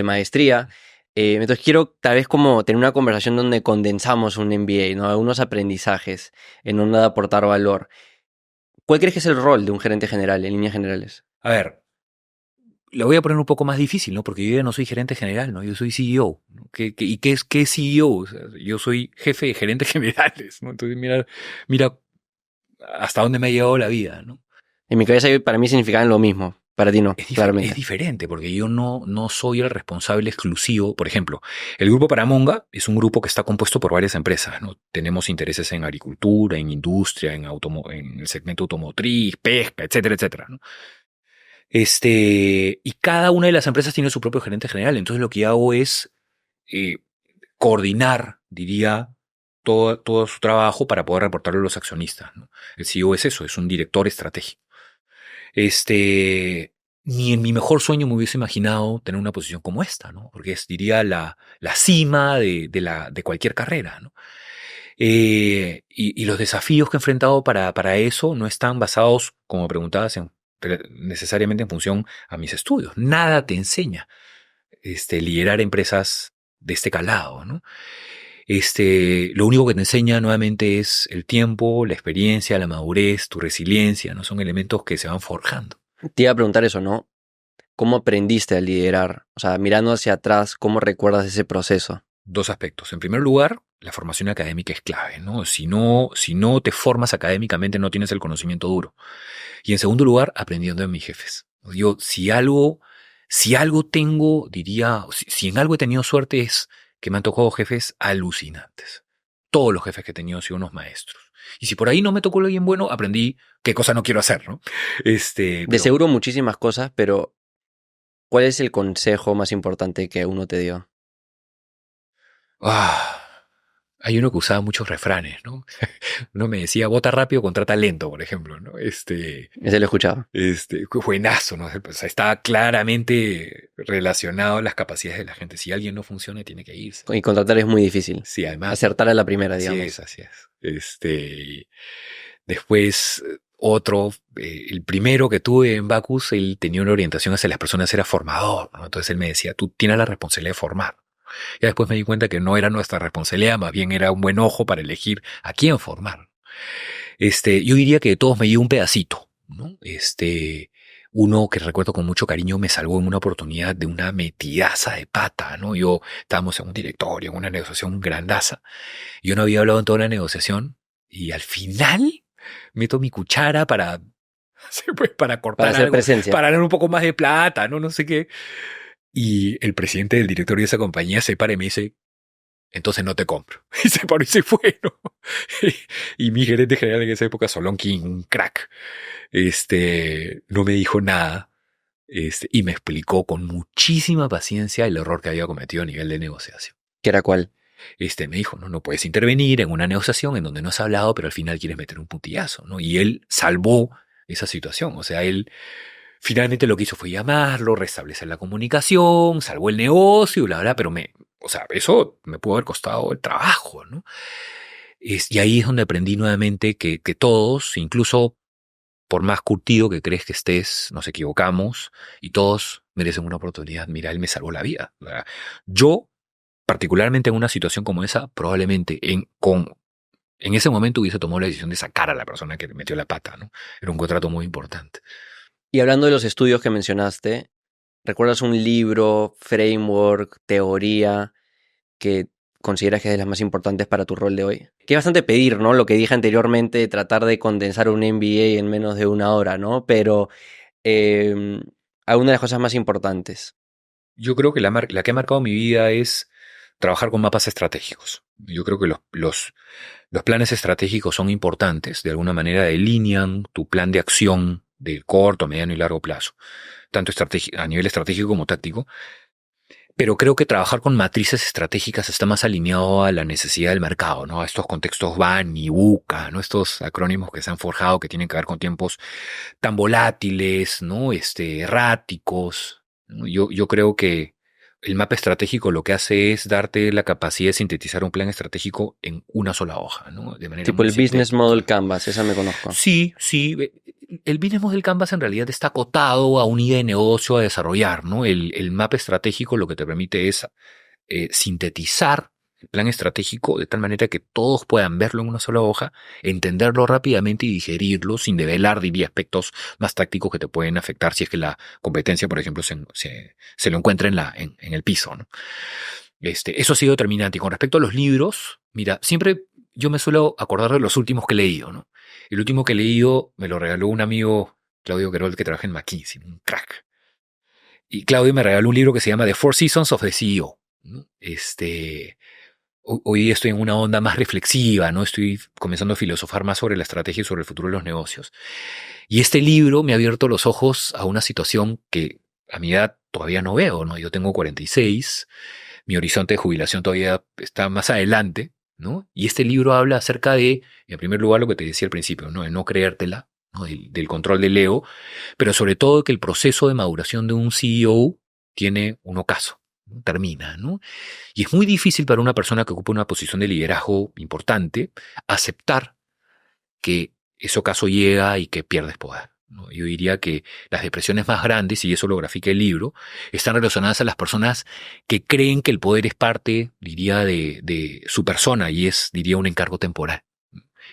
maestría. Entonces quiero tal vez como tener una conversación donde condensamos un MBA, ¿no? Algunos aprendizajes en donde aportar valor. ¿Cuál crees que es el rol de un gerente general en líneas generales? A ver, lo voy a poner un poco más difícil, ¿no? Porque yo ya no soy gerente general, ¿no? Yo soy CEO, ¿no? ¿Y qué es CEO? O sea, yo soy jefe de gerentes generales, ¿no? Entonces mira hasta dónde me ha llevado la vida, ¿no? En mi cabeza para mí significaban lo mismo. Para ti no, Es claramente. diferente, porque yo no soy el responsable exclusivo. Por ejemplo, el Grupo Paramonga es un grupo que está compuesto por varias empresas, ¿no? Tenemos intereses en agricultura, en industria, en el segmento automotriz, pesca, etcétera, etcétera, ¿no? Y cada una de las empresas tiene su propio gerente general. Entonces lo que hago es eh, coordinar, diría, todo su trabajo para poder reportarlo a los accionistas, ¿no? El CEO es eso, es un director estratégico. Este, Ni en mi mejor sueño me hubiese imaginado tener una posición como esta, ¿no? Porque es, diría, la cima de cualquier carrera, ¿no? Y los desafíos que he enfrentado para eso no están basados, como preguntabas, necesariamente en función a mis estudios. Nada te enseña liderar empresas de este calado, ¿no? Lo único que te enseña nuevamente es el tiempo, la experiencia, la madurez, tu resiliencia, ¿no? Son elementos que se van forjando. Te iba a preguntar eso, ¿no? ¿Cómo aprendiste a liderar? O sea, mirando hacia atrás, ¿cómo recuerdas ese proceso? Dos aspectos. En primer lugar, la formación académica es clave, ¿no? Si no te formas académicamente, no tienes el conocimiento duro. Y en segundo lugar, aprendiendo de mis jefes. Yo, si algo tengo, diría, si en algo he tenido suerte es que me han tocado jefes alucinantes. Todos los jefes que he tenido han sido unos maestros. Y si por ahí no me tocó alguien bueno, aprendí qué cosa no quiero hacer, ¿no? De seguro muchísimas cosas, pero ¿cuál es el consejo más importante que uno te dio? Ah, hay uno que usaba muchos refranes, ¿no? Uno me decía, vota rápido contra talento, por ejemplo, ¿no? Ese lo he escuchado. Buenazo, ¿no? O sea, está claramente relacionado a las capacidades de la gente. Si alguien no funciona, tiene que irse. Y contratar es muy difícil. Sí, además. Acertar a la primera, Así digamos. es, así es. Después, otro, el primero que tuve en Bacus, él tenía una orientación hacia las personas, era formador, ¿no? Entonces él me decía, tú tienes la responsabilidad de formar. Y después me di cuenta que no era nuestra responsabilidad, más bien era un buen ojo para elegir a quién formar. Yo diría que de todos me dio un pedacito, ¿no? Uno que recuerdo con mucho cariño me salvó en una oportunidad de una metidaza de pata, ¿no? Estábamos en un directorio, en una negociación grandaza. Yo no había hablado en toda la negociación y al final meto mi cuchara para cortar Para hacer algo, presencia. para ganar un poco más de plata, ¿no? No sé qué. Y el presidente del directorio de esa compañía se para y me dice, entonces no te compro. Y se paró y se fue, ¿no? Y mi gerente general en esa época, Solon King, un crack, no me dijo nada, y me explicó con muchísima paciencia el error que había cometido a nivel de negociación. ¿Qué era cuál? Me dijo, no puedes intervenir en una negociación en donde no has hablado, pero al final quieres meter un puntillazo, ¿no? Y él salvó esa situación. O sea, él finalmente lo que hizo fue llamarlo, restablecer la comunicación, salvó el negocio, bla, bla, pero eso me pudo haber costado el trabajo, ¿no? Y ahí es donde aprendí nuevamente que todos, incluso por más curtido que crees que estés, nos equivocamos y todos merecen una oportunidad. Mira, él me salvó la vida. O sea, yo, particularmente en una situación como esa, probablemente en ese momento hubiese tomado la decisión de sacar a la persona que metió la pata, ¿no? Era un contrato muy importante. Y hablando de los estudios que mencionaste, ¿recuerdas un libro, framework, teoría que consideras que es de las más importantes para tu rol de hoy? Que es bastante pedir, ¿no? Lo que dije anteriormente, tratar de condensar un MBA en menos de una hora, ¿no? Pero alguna de las cosas más importantes. Yo creo que la que ha marcado mi vida es trabajar con mapas estratégicos. Yo creo que los planes estratégicos son importantes, de alguna manera delinean tu plan de acción de corto, mediano y largo plazo, tanto a nivel estratégico como táctico. Pero creo que trabajar con matrices estratégicas está más alineado a la necesidad del mercado, ¿no? A estos contextos BAN y BUCA, ¿no? Estos acrónimos que se han forjado que tienen que ver con tiempos tan volátiles, ¿no? Erráticos, ¿no? Yo creo que el mapa estratégico lo que hace es darte la capacidad de sintetizar un plan estratégico en una sola hoja, ¿no? De manera Tipo muy el Business sintética. Model Canvas, esa me conozco. Sí. El Business Model Canvas en realidad está acotado a una idea de negocio a desarrollar, ¿no? El mapa estratégico lo que te permite es sintetizar el plan estratégico de tal manera que todos puedan verlo en una sola hoja, entenderlo rápidamente y digerirlo sin develar, diría, aspectos más tácticos que te pueden afectar si es que la competencia, por ejemplo, se lo encuentra en el piso, ¿no? Eso ha sido determinante. Y con respecto a los libros, mira, siempre yo me suelo acordar de los últimos que he leído, ¿no? El último que he leído me lo regaló un amigo Claudio Querol, que trabaja en McKinsey, un crack. Y Claudio me regaló un libro que se llama The Four Seasons of the CEO, ¿no? Hoy estoy en una onda más reflexiva, ¿no? Estoy comenzando a filosofar más sobre la estrategia y sobre el futuro de los negocios. Y este libro me ha abierto los ojos a una situación que a mi edad todavía no veo, ¿no? Yo tengo 46, mi horizonte de jubilación todavía está más adelante, ¿no? Y este libro habla acerca de, en primer lugar, lo que te decía al principio, ¿no? De no creértela, ¿no? Del control del ego, pero sobre todo que el proceso de maduración de un CEO tiene un ocaso, ¿no? Termina, ¿no? Y es muy difícil para una persona que ocupa una posición de liderazgo importante aceptar que ese ocaso llega y que pierdes poder, ¿no? Yo diría que las depresiones más grandes, y eso lo grafica el libro, están relacionadas a las personas que creen que el poder es parte, diría, de su persona y es, diría, un encargo temporal.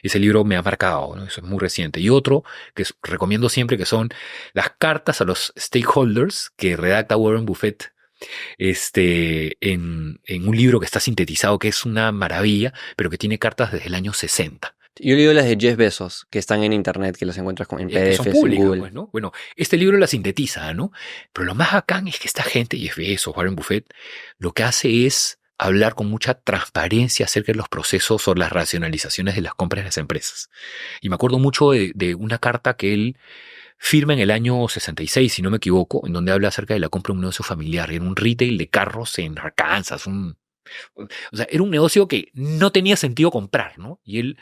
Ese libro me ha marcado, ¿no? Eso es muy reciente. Y otro que recomiendo siempre, que son las cartas a los stakeholders que redacta Warren Buffett en un libro que está sintetizado, que es una maravilla, pero que tiene cartas desde el año 60. Yo he leído las de Jeff Bezos, que están en internet, que las encuentras en Que son PDFs, en públicas, Google. pues, ¿no? Bueno, este libro la sintetiza, ¿no? Pero lo más bacán es que esta gente, Jeff Bezos, Warren Buffett, lo que hace es hablar con mucha transparencia acerca de los procesos o las racionalizaciones de las compras de las empresas. Y me acuerdo mucho de una carta que él firma en el año 66, si no me equivoco, en donde habla acerca de la compra de un negocio familiar, en un retail de carros en Arkansas. O sea, era un negocio que no tenía sentido comprar, ¿no? Y él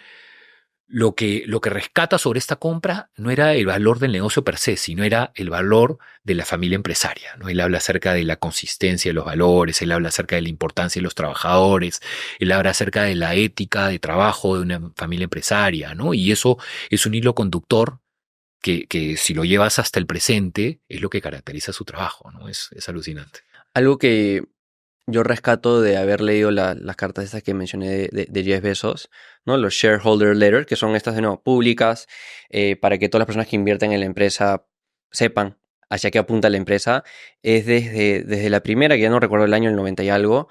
lo que rescata sobre esta compra no era el valor del negocio per se, sino era el valor de la familia empresaria, ¿no? Él habla acerca de la consistencia de los valores, él habla acerca de la importancia de los trabajadores, él habla acerca de la ética de trabajo de una familia empresaria, ¿no? Y eso es un hilo conductor que si lo llevas hasta el presente es lo que caracteriza su trabajo, ¿no? Es alucinante. Algo que yo rescato de haber leído las cartas estas que mencioné de Jeff Bezos, ¿no? Los shareholder letters, que son estas de nuevo públicas, para que todas las personas que invierten en la empresa sepan hacia qué apunta la empresa, es desde la primera, que ya no recuerdo el año, el 90 y algo,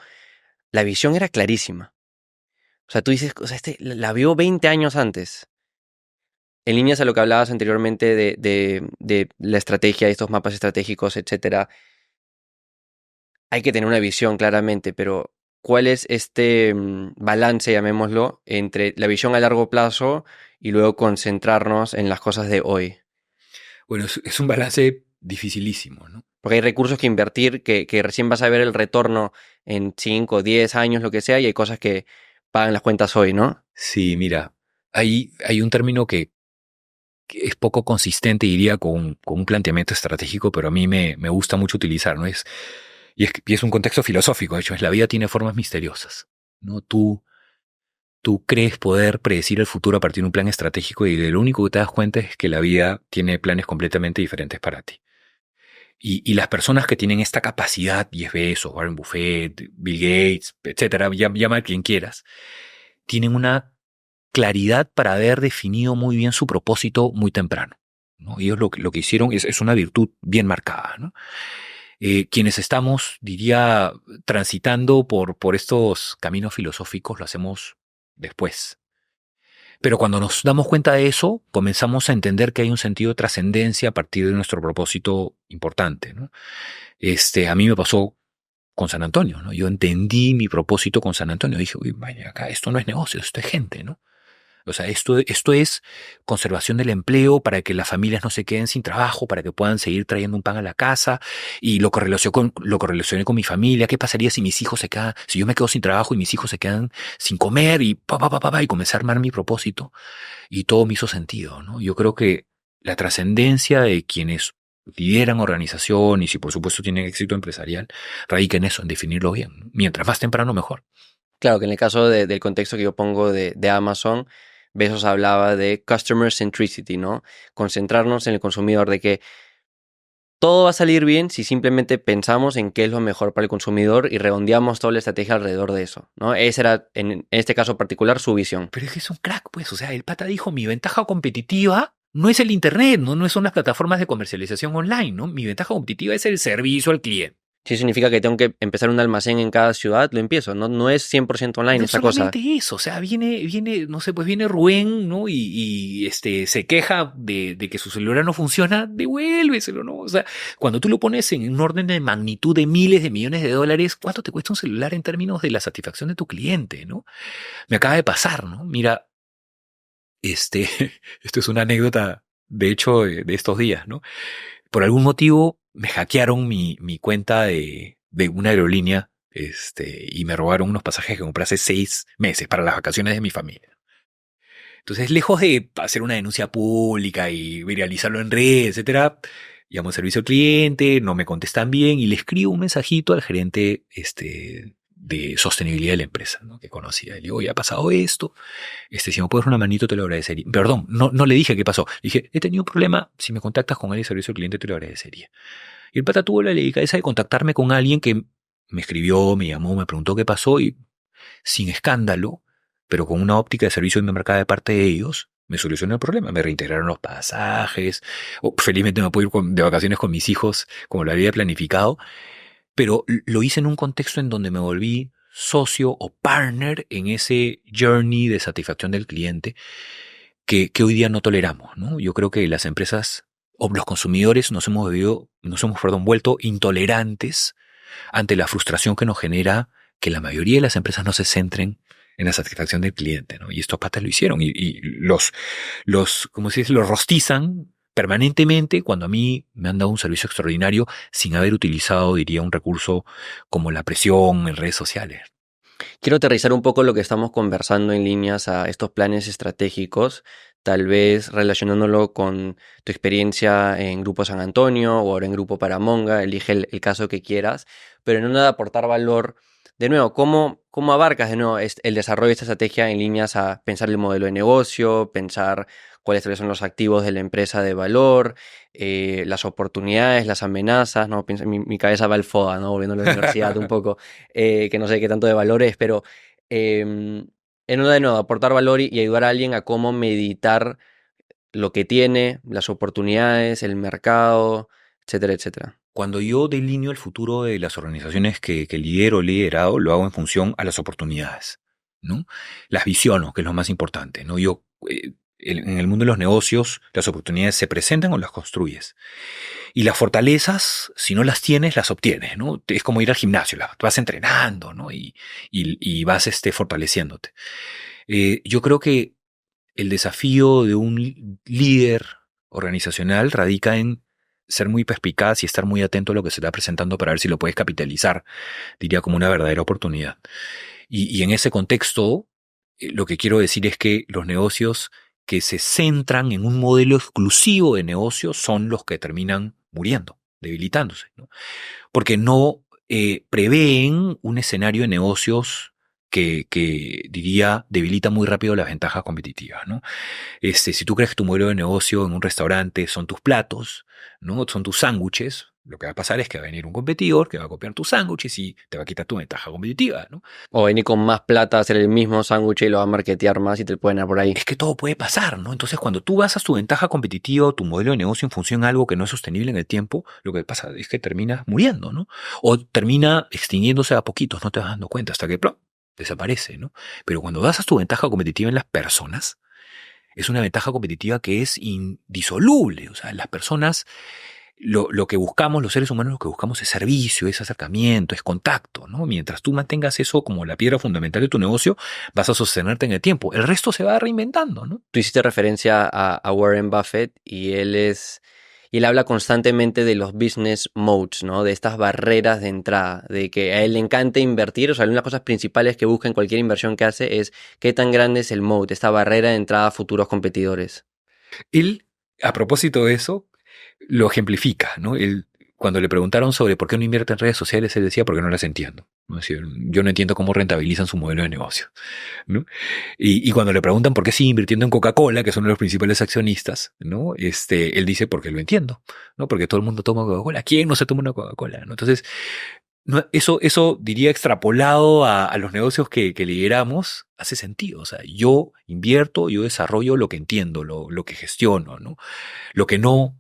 la visión era clarísima. O sea, tú dices, o sea, la vio 20 años antes. En líneas a lo que hablabas anteriormente de la estrategia, de estos mapas estratégicos, etcétera, hay que tener una visión claramente, pero ¿cuál es este balance, llamémoslo, entre la visión a largo plazo y luego concentrarnos en las cosas de hoy? Bueno, es un balance dificilísimo, ¿no? Porque hay recursos que invertir que recién vas a ver el retorno en 5, 10 años, lo que sea, y hay cosas que pagan las cuentas hoy, ¿no? Sí, mira, hay un término que es poco consistente, diría, con un planteamiento estratégico, pero a mí me gusta mucho utilizar, ¿no? Y es un contexto filosófico, de hecho, es la vida tiene formas misteriosas, ¿no? Tú crees poder predecir el futuro a partir de un plan estratégico y de lo único que te das cuenta es que la vida tiene planes completamente diferentes para ti. Y las personas que tienen esta capacidad, Jeff Bezos, Warren Buffett, Bill Gates, etcétera, llama a quien quieras, tienen una claridad para haber definido muy bien su propósito muy temprano, ¿no? Ellos lo que hicieron es una virtud bien marcada, ¿no? Quienes estamos, diría, transitando por estos caminos filosóficos, lo hacemos después. Pero cuando nos damos cuenta de eso, comenzamos a entender que hay un sentido de trascendencia a partir de nuestro propósito importante, ¿no? A mí me pasó con San Antonio, ¿no? Yo entendí mi propósito con San Antonio. Dije, uy, vaya, acá esto no es negocio, esto es gente, ¿no? O sea, esto es conservación del empleo para que las familias no se queden sin trabajo, para que puedan seguir trayendo un pan a la casa. Y lo correlacioné con mi familia. ¿Qué pasaría si mis hijos si yo me quedo sin trabajo y mis hijos se quedan sin comer? Y y comencé a armar mi propósito. Y todo me hizo sentido, ¿no? Yo creo que la trascendencia de quienes lideran organizaciones y por supuesto tienen éxito empresarial radica en eso, en definirlo bien, ¿no? Mientras más temprano, mejor. Claro que en el caso del contexto que yo pongo de Amazon, Bezos hablaba de customer centricity, ¿no? Concentrarnos en el consumidor, de que todo va a salir bien si simplemente pensamos en qué es lo mejor para el consumidor y redondeamos toda la estrategia alrededor de eso, ¿no? Esa era, en este caso particular, su visión. Pero es que es un crack, pues. O sea, el pata dijo, mi ventaja competitiva no es el internet, no son las plataformas de comercialización online, ¿no? Mi ventaja competitiva es el servicio al cliente. Si significa que tengo que empezar un almacén en cada ciudad, lo empiezo. No, no es 100% online No esta cosa. solamente eso, o sea, no sé, pues viene Rubén, ¿no? Se queja de que su celular no funciona, devuélveselo, ¿no? O sea, cuando tú lo pones en un orden de magnitud de miles de millones de dólares, ¿cuánto te cuesta un celular en términos de la satisfacción de tu cliente, ¿no? Me acaba de pasar, ¿no? Mira, esto es una anécdota, de hecho, de estos días, ¿no? Por algún motivo me hackearon mi cuenta de una aerolínea, y me robaron unos pasajes que compré hace 6 meses para las vacaciones de mi familia. Entonces, lejos de hacer una denuncia pública y viralizarlo en redes, etcétera, llamo al servicio al cliente, no me contestan bien y le escribo un mensajito al gerente, de sostenibilidad de la empresa, ¿no? Que conocía. Le digo, oye, ha pasado esto, si me puedes dar una manito te lo agradecería. Perdón, no le dije qué pasó. Le dije, he tenido un problema, si me contactas con alguien de servicio al cliente te lo agradecería. Y el pata tuvo la delicadeza de contactarme con alguien que me escribió, me llamó, me preguntó qué pasó y sin escándalo, pero con una óptica de servicio de mercado de parte de ellos, me solucionó el problema. Me reintegraron los pasajes, felizmente me puedo ir de vacaciones con mis hijos como lo había planificado, pero lo hice en un contexto en donde me volví socio o partner en ese journey de satisfacción del cliente que hoy día no toleramos, ¿no? Yo creo que las empresas o los consumidores nos hemos vuelto intolerantes ante la frustración que nos genera que la mayoría de las empresas no se centren en la satisfacción del cliente, ¿no? Y estos patas lo hicieron y como se dice, los rostizan permanentemente cuando a mí me han dado un servicio extraordinario sin haber utilizado, diría, un recurso como la presión en redes sociales. Quiero aterrizar un poco lo que estamos conversando en líneas a estos planes estratégicos, tal vez relacionándolo con tu experiencia en Grupo San Antonio o ahora en Grupo Paramonga, elige el caso que quieras, pero en una de aportar valor, de nuevo, ¿cómo abarcas de nuevo el desarrollo de esta estrategia en líneas a pensar el modelo de negocio, pensar cuáles son los activos de la empresa de valor, las oportunidades, las amenazas, ¿no? Mi cabeza va al FODA, ¿no? Volviendo a la universidad un poco, que no sé qué tanto de valor es, pero en una de nuevo, aportar valor y ayudar a alguien a cómo meditar lo que tiene, las oportunidades, el mercado, etcétera, etcétera. Cuando yo delineo el futuro de las organizaciones que lidero, liderado, lo hago en función a las oportunidades, ¿no? Las visiono, que es lo más importante, ¿no? En el mundo de los negocios, las oportunidades se presentan o las construyes. Y las fortalezas, si no las tienes, las obtienes, ¿no? Es como ir al gimnasio, las vas entrenando, ¿no? Y vas fortaleciéndote. Yo creo que el desafío de un líder organizacional radica en ser muy perspicaz y estar muy atento a lo que se está presentando para ver si lo puedes capitalizar, diría, como una verdadera oportunidad. Y en ese contexto, lo que quiero decir es que los negocios que se centran en un modelo exclusivo de negocio son los que terminan muriendo, debilitándose, ¿no? Porque no prevén un escenario de negocios que diría debilita muy rápido las ventajas competitivas, ¿no? Si tú crees que tu modelo de negocio en un restaurante son tus platos, ¿no? Son tus sándwiches, lo que va a pasar es que va a venir un competidor que va a copiar tus sándwiches y te va a quitar tu ventaja competitiva, ¿no? O venir con más plata a hacer el mismo sándwich y lo va a marketear más y te lo pueden dar por ahí. Es que todo puede pasar, ¿no? Entonces, cuando tú basas tu ventaja competitiva o tu modelo de negocio en función de algo que no es sostenible en el tiempo, lo que pasa es que terminas muriendo, ¿no? O termina extinguiéndose a poquitos, no te vas dando cuenta hasta que ¡plum!, desaparece, ¿no? Pero cuando basas tu ventaja competitiva en las personas, es una ventaja competitiva que es indisoluble. O sea, las personas, lo que buscamos, los seres humanos, lo que buscamos es servicio, es acercamiento, es contacto, ¿no? Mientras tú mantengas eso como la piedra fundamental de tu negocio, vas a sostenerte en el tiempo. El resto se va reinventando, ¿no? Tú hiciste referencia a Warren Buffett y él habla constantemente de los business moats, ¿no? De estas barreras de entrada, de que a él le encanta invertir. O sea, una de las cosas principales que busca en cualquier inversión que hace es qué tan grande es el moat, esta barrera de entrada a futuros competidores. Él, a propósito de eso, lo ejemplifica, ¿no? Él, cuando le preguntaron sobre por qué no invierte en redes sociales, él decía, porque no las entiendo. ¿No? Es decir, yo no entiendo cómo rentabilizan su modelo de negocio, ¿no? Y cuando le preguntan por qué sigue invirtiendo en Coca-Cola, que son uno de los principales accionistas, ¿no? Él dice, porque lo entiendo, ¿no? Porque todo el mundo toma Coca-Cola. ¿Quién no se toma una Coca-Cola? ¿No? Entonces, eso diría extrapolado a los negocios que lideramos, hace sentido. O sea, yo invierto, yo desarrollo lo que entiendo, lo que gestiono, ¿no? Lo que no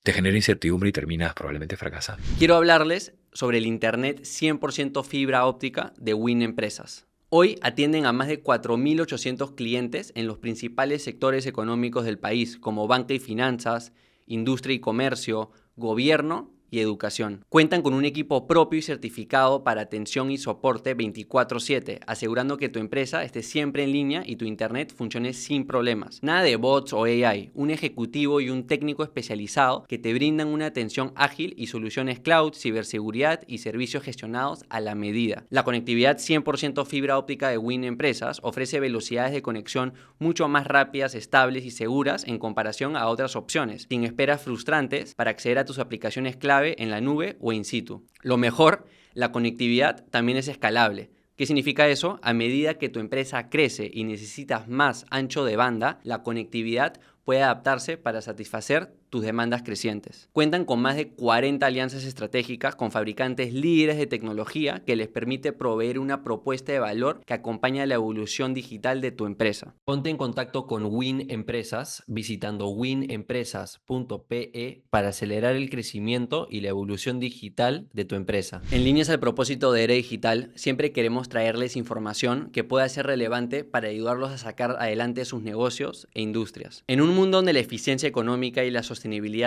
te genera incertidumbre y terminas probablemente fracasando. Quiero hablarles sobre el Internet 100% fibra óptica de Win Empresas. Hoy atienden a más de 4.800 clientes en los principales sectores económicos del país, como banca y finanzas, industria y comercio, gobierno y educación. Cuentan con un equipo propio y certificado para atención y soporte 24/7, asegurando que tu empresa esté siempre en línea y tu internet funcione sin problemas. Nada de bots o AI, un ejecutivo y un técnico especializado que te brindan una atención ágil y soluciones cloud, ciberseguridad y servicios gestionados a la medida. La conectividad 100% fibra óptica de Win Empresas ofrece velocidades de conexión mucho más rápidas, estables y seguras en comparación a otras opciones, sin esperas frustrantes para acceder a tus aplicaciones clave en la nube o in situ. Lo mejor, la conectividad también es escalable. ¿Qué significa eso? A medida que tu empresa crece y necesitas más ancho de banda, la conectividad puede adaptarse para satisfacer tus demandas crecientes. Cuentan con más de 40 alianzas estratégicas con fabricantes líderes de tecnología que les permite proveer una propuesta de valor que acompaña la evolución digital de tu empresa. Ponte en contacto con Win Empresas visitando winempresas.pe para acelerar el crecimiento y la evolución digital de tu empresa. En líneas al propósito de Era Digital, siempre queremos traerles información que pueda ser relevante para ayudarlos a sacar adelante sus negocios e industrias. En un mundo donde la eficiencia económica y la sostenibilidad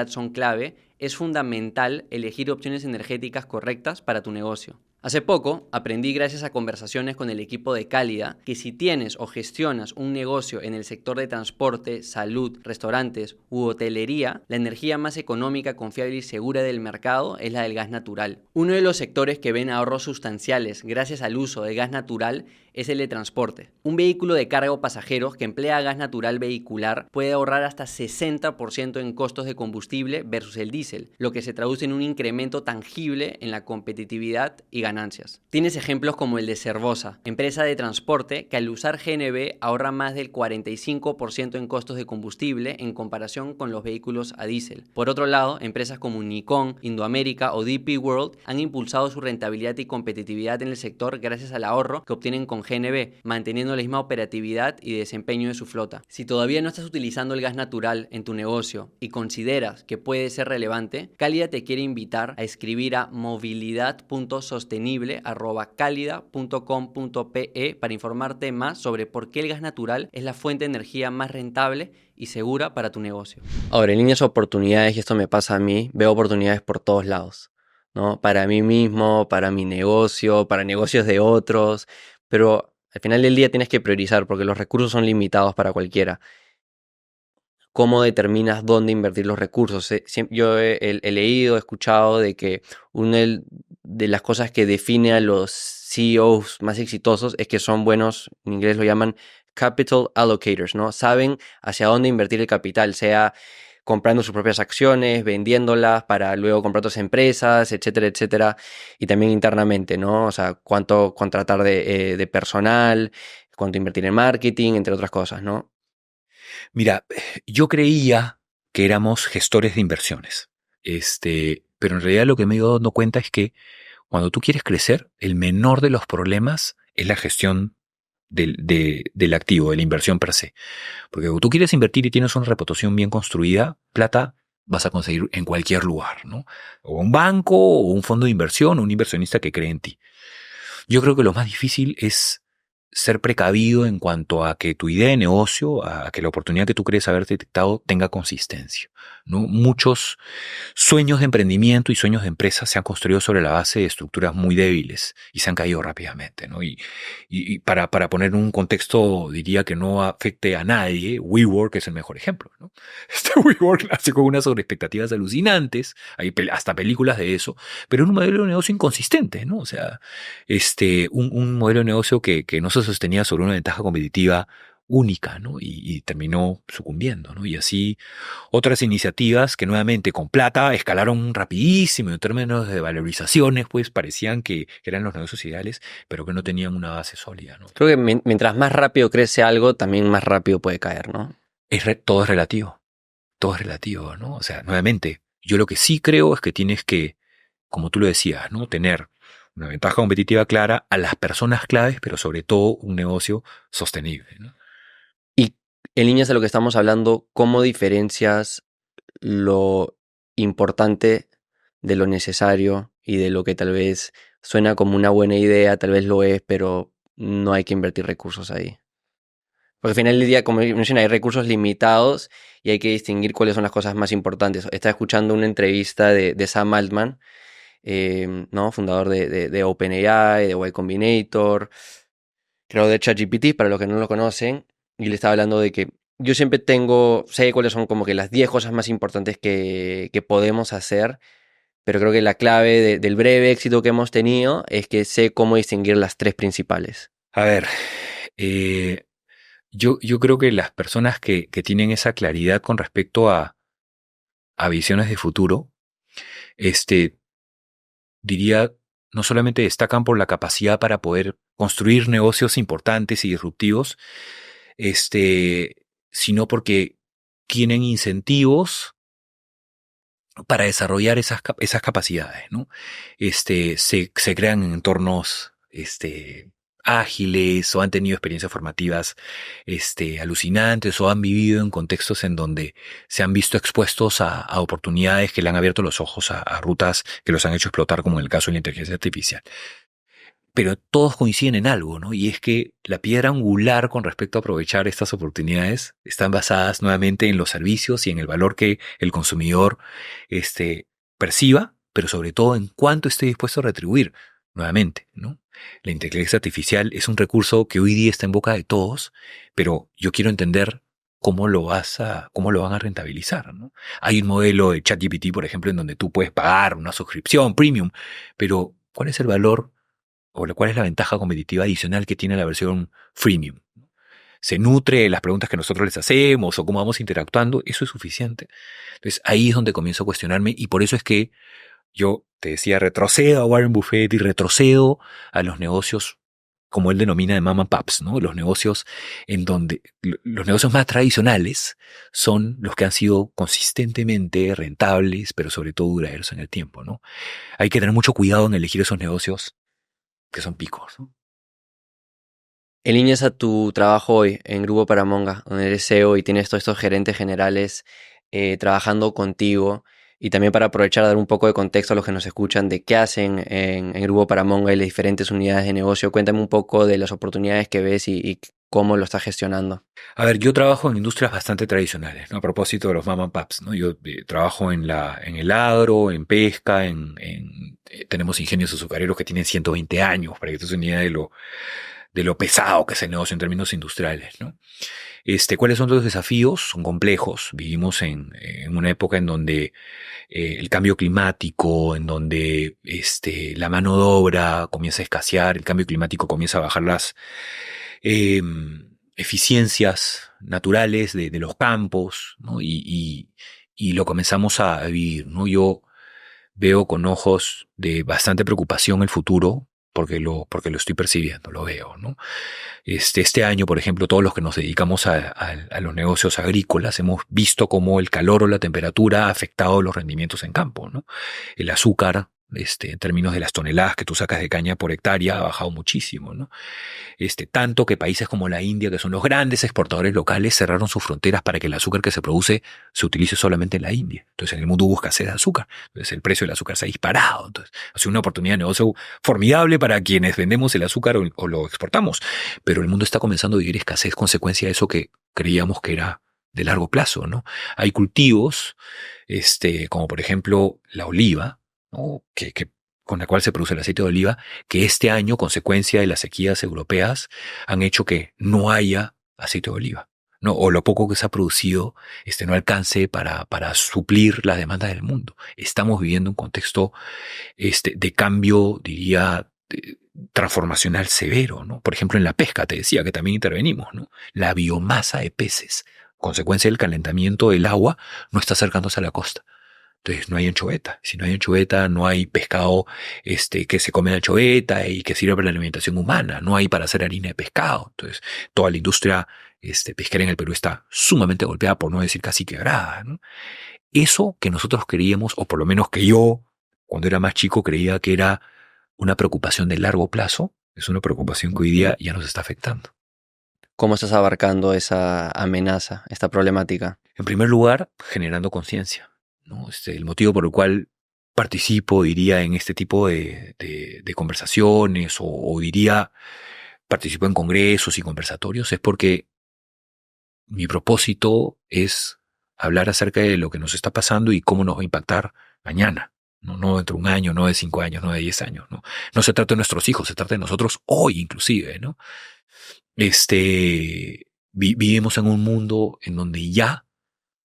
son clave, es fundamental elegir opciones energéticas correctas para tu negocio. Hace poco aprendí gracias a conversaciones con el equipo de Cálida que si tienes o gestionas un negocio en el sector de transporte, salud, restaurantes u hotelería, la energía más económica, confiable y segura del mercado es la del gas natural. Uno de los sectores que ven ahorros sustanciales gracias al uso de gas natural es el de transporte. Un vehículo de carga o pasajeros que emplea gas natural vehicular puede ahorrar hasta 60% en costos de combustible versus el diésel, lo que se traduce en un incremento tangible en la competitividad y ganancias. Tienes ejemplos como el de Cervosa, empresa de transporte que al usar GNV ahorra más del 45% en costos de combustible en comparación con los vehículos a diésel. Por otro lado, empresas como Nikon, Indoamérica o DP World han impulsado su rentabilidad y competitividad en el sector gracias al ahorro que obtienen con GNV, manteniendo la misma operatividad y desempeño de su flota. Si todavía no estás utilizando el gas natural en tu negocio y consideras que puede ser relevante, Cálida te quiere invitar a escribir a movilidad.sostenible@calida.com.pe para informarte más sobre por qué el gas natural es la fuente de energía más rentable y segura para tu negocio. Ahora, en líneas oportunidades, y esto me pasa a mí, veo oportunidades por todos lados, ¿no? Para mí mismo, para mi negocio, para negocios de otros, pero al final del día tienes que priorizar porque los recursos son limitados para cualquiera. ¿Cómo determinas dónde invertir los recursos? Yo he leído, he escuchado de que una de las cosas que define a los CEOs más exitosos es que son buenos, en inglés lo llaman capital allocators, ¿no? Saben hacia dónde invertir el capital, sea comprando sus propias acciones, vendiéndolas para luego comprar otras empresas, etcétera, etcétera. Y también internamente, ¿no? O sea, cuánto contratar de personal, cuánto invertir en marketing, entre otras cosas, ¿no? Mira, yo creía que éramos gestores de inversiones, pero en realidad lo que me he ido dando cuenta es que cuando tú quieres crecer, el menor de los problemas es la gestión del activo, de la inversión per se. Porque cuando tú quieres invertir y tienes una reputación bien construida, plata vas a conseguir en cualquier lugar, ¿no? O un banco, o un fondo de inversión, o un inversionista que cree en ti. Yo creo que lo más difícil es ser precavido en cuanto a que tu idea de negocio, a que la oportunidad que tú crees haber detectado tenga consistencia, ¿no? Muchos sueños de emprendimiento y sueños de empresa se han construido sobre la base de estructuras muy débiles y se han caído rápidamente, ¿no? Y para poner un contexto, diría que no afecte a nadie, WeWork es el mejor ejemplo, ¿no? WeWork nace con unas sobreexpectativas alucinantes, hay hasta películas de eso, pero es un modelo de negocio inconsistente, ¿no? O sea, un modelo de negocio que no se sostenía sobre una ventaja competitiva única, ¿no? Y terminó sucumbiendo, ¿no? Y así otras iniciativas que nuevamente con plata escalaron rapidísimo en términos de valorizaciones, pues parecían que eran los negocios ideales, pero que no tenían una base sólida, ¿no? Creo que mientras más rápido crece algo, también más rápido puede caer, ¿no? Todo es relativo, ¿no? O sea, nuevamente, yo lo que sí creo es que tienes que, como tú lo decías, ¿no? Tener una ventaja competitiva clara a las personas claves, pero sobre todo un negocio sostenible, ¿no? Y en líneas de lo que estamos hablando, ¿cómo diferencias lo importante de lo necesario y de lo que tal vez suena como una buena idea, tal vez lo es, pero no hay que invertir recursos ahí. Porque al final del día, como mencioné, hay recursos limitados y hay que distinguir cuáles son las cosas más importantes. Estaba escuchando una entrevista de Sam Altman, ¿no? Fundador de OpenAI, de Y Combinator, creo de ChatGPT, para los que no lo conocen, y le estaba hablando de que yo siempre sé cuáles son como que las 10 cosas más importantes que podemos hacer, pero creo que la clave del breve éxito que hemos tenido es que sé cómo distinguir las tres principales. A ver, eh, yo creo que las personas que tienen esa claridad con respecto a visiones de futuro, este, diría, no solamente destacan por la capacidad para poder construir negocios importantes y disruptivos, sino porque tienen incentivos para desarrollar esas capacidades, ¿no? Se crean en entornos, ágiles o han tenido experiencias formativas, alucinantes o han vivido en contextos en donde se han visto expuestos a oportunidades que le han abierto los ojos a rutas que los han hecho explotar, como en el caso de la inteligencia artificial. Pero todos coinciden en algo, ¿no? Y es que la piedra angular con respecto a aprovechar estas oportunidades están basadas nuevamente en los servicios y en el valor que el consumidor perciba, pero sobre todo en cuánto esté dispuesto a retribuir nuevamente, ¿no? La inteligencia artificial es un recurso que hoy día está en boca de todos, pero yo quiero entender cómo lo van a rentabilizar, ¿no? Hay un modelo de ChatGPT, por ejemplo, en donde tú puedes pagar una suscripción premium, pero ¿cuál es el valor o cuál es la ventaja competitiva adicional que tiene la versión freemium? ¿Se nutre de las preguntas que nosotros les hacemos o cómo vamos interactuando? Eso es suficiente. Entonces ahí es donde comienzo a cuestionarme y por eso es que yo te decía, retrocedo a Warren Buffett y retrocedo a los negocios, como él denomina, de mama and pops, ¿no? Los negocios en donde los negocios más tradicionales son los que han sido consistentemente rentables, pero sobre todo duraderos en el tiempo, ¿no? Hay que tener mucho cuidado en elegir esos negocios que son picos, ¿no? En líneas a tu trabajo hoy en Grupo Paramonga, donde eres CEO y tienes todos estos gerentes generales trabajando contigo, y también para aprovechar a dar un poco de contexto a los que nos escuchan de qué hacen en Grupo Paramonga y las diferentes unidades de negocio, cuéntame un poco de las oportunidades que ves y cómo lo estás gestionando. A ver, yo trabajo en industrias bastante tradicionales, ¿no? A propósito de los mama and pops, ¿no? Yo trabajo en el agro, en pesca, tenemos ingenios azucareros que tienen 120 años, para que te des una idea de lo pesado que es el negocio en términos industriales, ¿no? ¿Cuáles son los desafíos? Son complejos. Vivimos en una época en donde el cambio climático, en donde la mano de obra comienza a escasear, el cambio climático comienza a bajar las eficiencias naturales de los campos, ¿no? Y lo comenzamos a vivir, ¿no? Yo veo con ojos de bastante preocupación el futuro, porque lo estoy percibiendo, lo veo, ¿no? Este año, por ejemplo, todos los que nos dedicamos a los negocios agrícolas hemos visto cómo el calor o la temperatura ha afectado los rendimientos en campo, ¿no? El azúcar, en términos de las toneladas que tú sacas de caña por hectárea, ha bajado muchísimo, ¿no? Tanto que países como la India, que son los grandes exportadores locales, cerraron sus fronteras para que el azúcar que se produce se utilice solamente en la India. Entonces en el mundo hubo escasez de azúcar. Entonces el precio del azúcar se ha disparado. Entonces ha sido una oportunidad de negocio formidable para quienes vendemos el azúcar o lo exportamos. Pero el mundo está comenzando a vivir escasez, consecuencia de eso que creíamos que era de largo plazo, ¿no? Hay cultivos, como por ejemplo la oliva, ¿no? Con la cual se produce el aceite de oliva, que este año, consecuencia de las sequías europeas, han hecho que no haya aceite de oliva, ¿no? O lo poco que se ha producido no alcance para suplir la demanda del mundo. Estamos viviendo un contexto de cambio, diría, transformacional severo, ¿no? Por ejemplo, en la pesca, te decía que también intervenimos, ¿no? La biomasa de peces, consecuencia del calentamiento del agua, no está acercándose a la costa. Entonces no hay anchoveta. Si no hay anchoveta, no hay pescado que se come la anchoveta y que sirve para la alimentación humana. No hay para hacer harina de pescado. Entonces toda la industria pesquera en el Perú está sumamente golpeada, por no decir casi quebrada, ¿no? Eso que nosotros creíamos, o por lo menos que yo, cuando era más chico, creía que era una preocupación de largo plazo, es una preocupación que hoy día ya nos está afectando. ¿Cómo estás abarcando esa amenaza, esta problemática? En primer lugar, generando conciencia. ¿no? El motivo por el cual participo, diría, en este tipo de conversaciones o diría, participo en congresos y conversatorios, es porque mi propósito es hablar acerca de lo que nos está pasando y cómo nos va a impactar mañana. No, no dentro de un año, no de 5 años, no de 10 años. No, no se trata de nuestros hijos, se trata de nosotros hoy inclusive, ¿no? Vivimos en un mundo en donde ya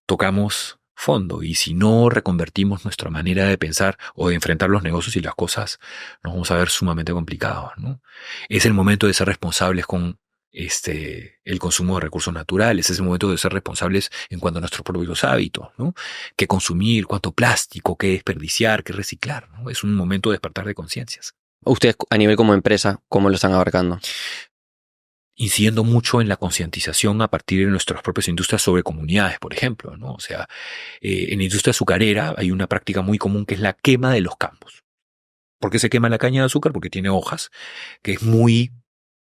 tocamos fondo y si no reconvertimos nuestra manera de pensar o de enfrentar los negocios y las cosas, nos vamos a ver sumamente complicados, ¿no? Es el momento de ser responsables con el consumo de recursos naturales, es el momento de ser responsables en cuanto a nuestros propios hábitos, ¿no? Qué consumir, cuánto plástico, qué desperdiciar, qué reciclar, ¿no? Es un momento de despertar de conciencias. Ustedes a nivel como empresa, ¿cómo lo están abarcando? Incidiendo mucho en la concientización a partir de nuestras propias industrias sobre comunidades, por ejemplo, ¿no? O sea, en la industria azucarera hay una práctica muy común que es la quema de los campos. ¿Por qué se quema la caña de azúcar? Porque tiene hojas, que es muy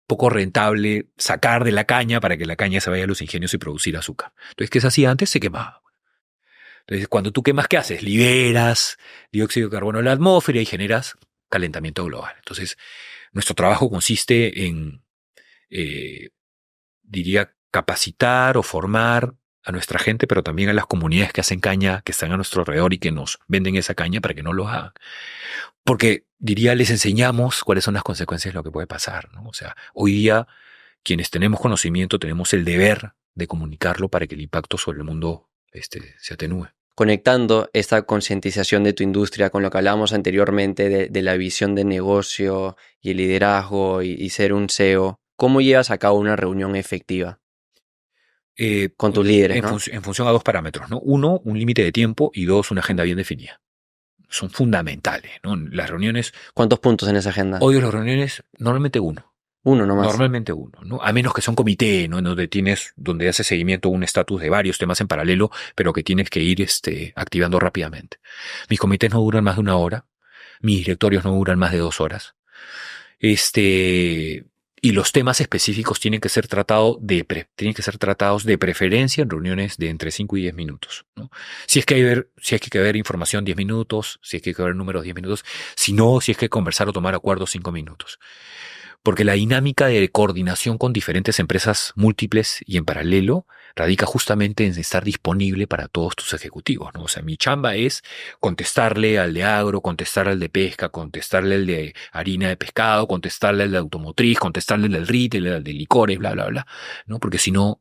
poco rentable sacar de la caña para que la caña se vaya a los ingenios y producir azúcar. Entonces, ¿qué se hacía antes? Se quemaba. Entonces, cuando tú quemas, ¿qué haces? Liberas dióxido de carbono en la atmósfera y generas calentamiento global. Entonces, nuestro trabajo consiste en diría, capacitar o formar a nuestra gente, pero también a las comunidades que hacen caña, que están a nuestro alrededor y que nos venden esa caña para que no lo hagan. Porque, diría, les enseñamos cuáles son las consecuencias de lo que puede pasar, ¿no? O sea, hoy día, quienes tenemos conocimiento, tenemos el deber de comunicarlo para que el impacto sobre el mundo se atenúe. Conectando esta concientización de tu industria con lo que hablábamos anteriormente de la visión de negocio y el liderazgo y ser un CEO, ¿cómo llevas a cabo una reunión efectiva con tus líderes, ¿no? En función a dos parámetros, ¿no? Uno, un límite de tiempo y dos, una agenda bien definida. Son fundamentales, ¿no? Las reuniones... ¿Cuántos puntos en esa agenda? Odio las reuniones, normalmente uno. Uno nomás. Normalmente uno, ¿no? A menos que sea un comité, ¿no? Donde hace seguimiento un estatus de varios temas en paralelo, pero que tienes que ir activando rápidamente. Mis comités no duran más de 1 hora. Mis directorios no duran más de 2 horas. Y los temas específicos tienen que ser tratados de preferencia en reuniones de entre 5 y 10 minutos, ¿no? Si es que hay que ver información 10 minutos, si es que hay que ver números 10 minutos, si no, si es que conversar o tomar acuerdos 5 minutos. Porque la dinámica de coordinación con diferentes empresas múltiples y en paralelo radica justamente en estar disponible para todos tus ejecutivos, ¿no? O sea, mi chamba es contestarle al de agro, contestarle al de pesca, contestarle al de harina de pescado, contestarle al de automotriz, contestarle al del retail, al de licores, bla, bla, bla, ¿no? Porque si no,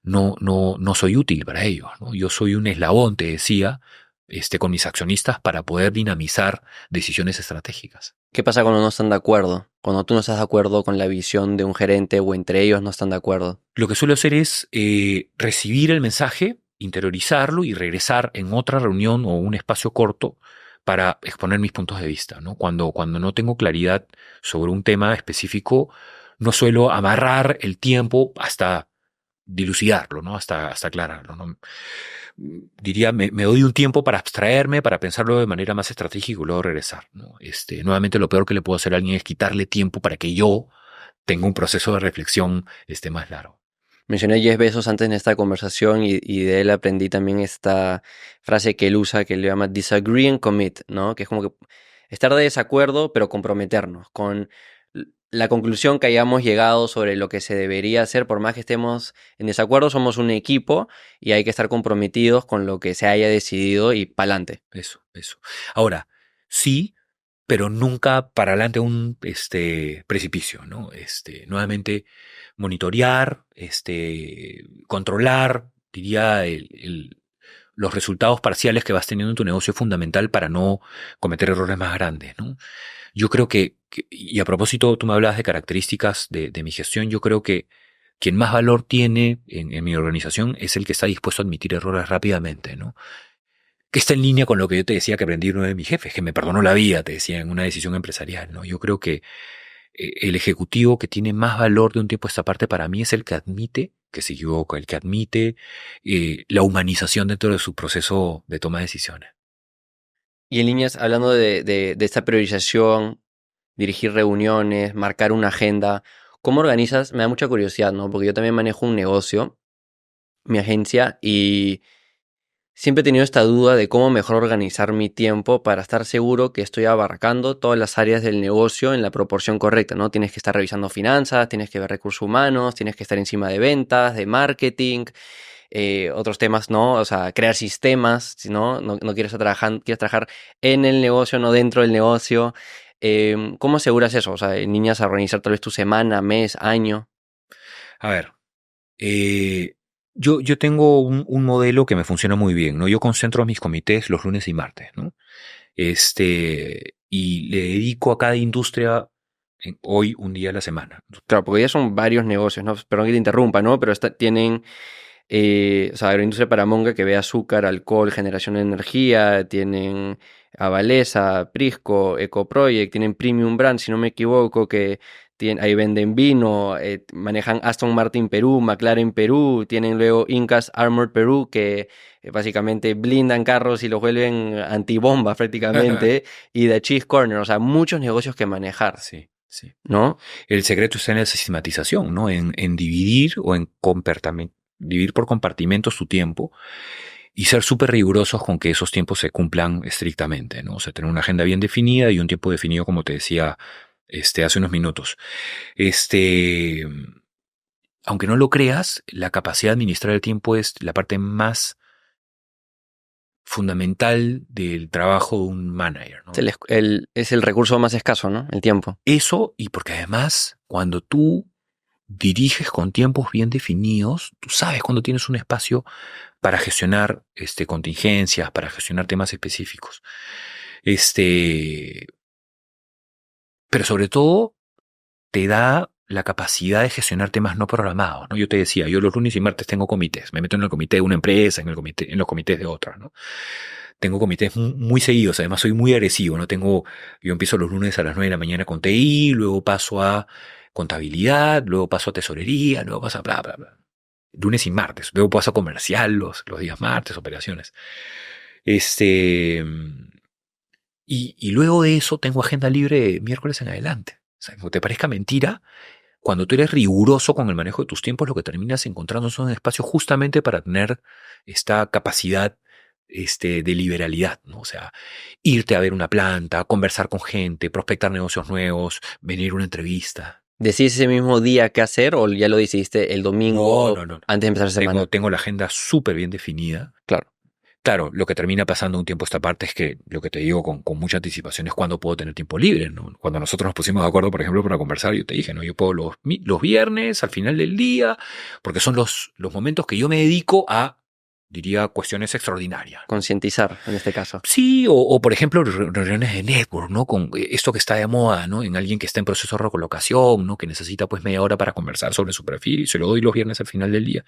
no soy útil para ellos, ¿no? Yo soy un eslabón, te decía, con mis accionistas para poder dinamizar decisiones estratégicas. ¿Qué pasa cuando no están de acuerdo? Cuando tú no estás de acuerdo con la visión de un gerente o entre ellos no están de acuerdo. Lo que suelo hacer es recibir el mensaje, interiorizarlo y regresar en otra reunión o un espacio corto para exponer mis puntos de vista, ¿no? Cuando no tengo claridad sobre un tema específico, no suelo amarrar el tiempo hasta dilucidarlo, ¿no? Hasta aclararlo, ¿no? Diría, me doy un tiempo para abstraerme, para pensarlo de manera más estratégica y luego regresar, ¿no? Nuevamente, lo peor que le puedo hacer a alguien es quitarle tiempo para que yo tenga un proceso de reflexión más largo. Mencioné a Jeff Bezos antes en esta conversación y de él aprendí también esta frase que él usa que le llama disagree and commit, ¿no? Que es como que estar de desacuerdo pero comprometernos con la conclusión que hayamos llegado sobre lo que se debería hacer. Por más que estemos en desacuerdo, somos un equipo y hay que estar comprometidos con lo que se haya decidido y pa'lante. Eso. Ahora, sí, pero nunca para adelante un precipicio, ¿no? Nuevamente monitorear, controlar, diría, los resultados parciales que vas teniendo en tu negocio es fundamental para no cometer errores más grandes, ¿no? Yo creo y a propósito, tú me hablabas de características de mi gestión, yo creo que quien más valor tiene en mi organización es el que está dispuesto a admitir errores rápidamente, ¿no? Que está en línea con lo que yo te decía que aprendí uno de mis jefes, que me perdonó la vida, te decía, en una decisión empresarial, ¿no? Yo creo que el ejecutivo que tiene más valor de un tiempo a esta parte para mí es el que admite que se equivoca, el que admite la humanización dentro de su proceso de toma de decisiones. Y en líneas, hablando de esta priorización, dirigir reuniones, marcar una agenda, ¿cómo organizas? Me da mucha curiosidad, ¿no? Porque yo también manejo un negocio, mi agencia, y Siempre he tenido esta duda de cómo mejor organizar mi tiempo para estar seguro que estoy abarcando todas las áreas del negocio en la proporción correcta, ¿no? Tienes que estar revisando finanzas, tienes que ver recursos humanos, tienes que estar encima de ventas, de marketing, otros temas, ¿no? O sea, crear sistemas, si no quieres quieres trabajar en el negocio, no dentro del negocio. ¿Cómo aseguras eso? O sea, niñas a organizar tal vez tu semana, mes, año. A ver, yo tengo un modelo que me funciona muy bien, ¿no? Yo concentro mis comités los lunes y martes, ¿no? Y le dedico a cada industria hoy un día a la semana. Claro, porque ya son varios negocios, ¿no? Perdón que te interrumpa, ¿no? Pero tienen, o sea, Agroindustria Paramonga que ve azúcar, alcohol, generación de energía, tienen Avalesa, Prisco, Ecoproject, tienen Premium Brand, si no me equivoco, que ahí venden vino, manejan Aston Martin Perú, McLaren Perú, tienen luego Incas Armored Perú, que básicamente blindan carros y los vuelven antibombas prácticamente, y The Cheese Corner, o sea, muchos negocios que manejar, Sí, sí. ¿no? El secreto está en la sistematización, ¿no? En dividir o en dividir por compartimentos tu tiempo y ser súper rigurosos con que esos tiempos se cumplan estrictamente, ¿no? O sea, tener una agenda bien definida y un tiempo definido, como te decía, hace unos minutos. Aunque no lo creas, la capacidad de administrar el tiempo es la parte más fundamental del trabajo de un manager, ¿no? Es el recurso más escaso, ¿no? El tiempo. Eso, y porque además, cuando tú diriges con tiempos bien definidos, tú sabes cuando tienes un espacio para gestionar contingencias, para gestionar temas específicos. Pero sobre todo te da la capacidad de gestionar temas no programados, ¿no? Yo te decía, yo los lunes y martes tengo comités, me meto en el comité de una empresa, en los comités de otra, ¿no? Tengo comités muy seguidos, además soy muy agresivo, ¿no? Yo empiezo los lunes a las 9 de la mañana con TI, luego paso a contabilidad, luego paso a tesorería, luego paso a bla, bla, bla. Lunes y martes, luego paso a comercial los días martes, operaciones. Y luego de eso tengo agenda libre miércoles en adelante. O sea, como te parezca mentira, cuando tú eres riguroso con el manejo de tus tiempos, lo que terminas encontrando son espacios justamente para tener esta capacidad de liberalidad, ¿no? O sea, irte a ver una planta, conversar con gente, prospectar negocios nuevos, venir a una entrevista. ¿Decís ese mismo día qué hacer o ya lo decidiste el domingo No. antes de empezar la semana? Tengo la agenda súper bien definida. Claro. Claro, lo que termina pasando un tiempo esta parte es que lo que te digo con mucha anticipación es cuando puedo tener tiempo libre, ¿no? Cuando nosotros nos pusimos de acuerdo, por ejemplo, para conversar, yo te dije, ¿no? Yo puedo los viernes, al final del día, porque son los momentos que yo me dedico a, diría, cuestiones extraordinarias. Concientizar, en este caso. Sí, o por ejemplo, reuniones de network, ¿no? Con esto que está de moda, ¿no? En alguien que está en proceso de recolocación, ¿no? Que necesita pues media hora para conversar sobre su perfil y se lo doy los viernes al final del día.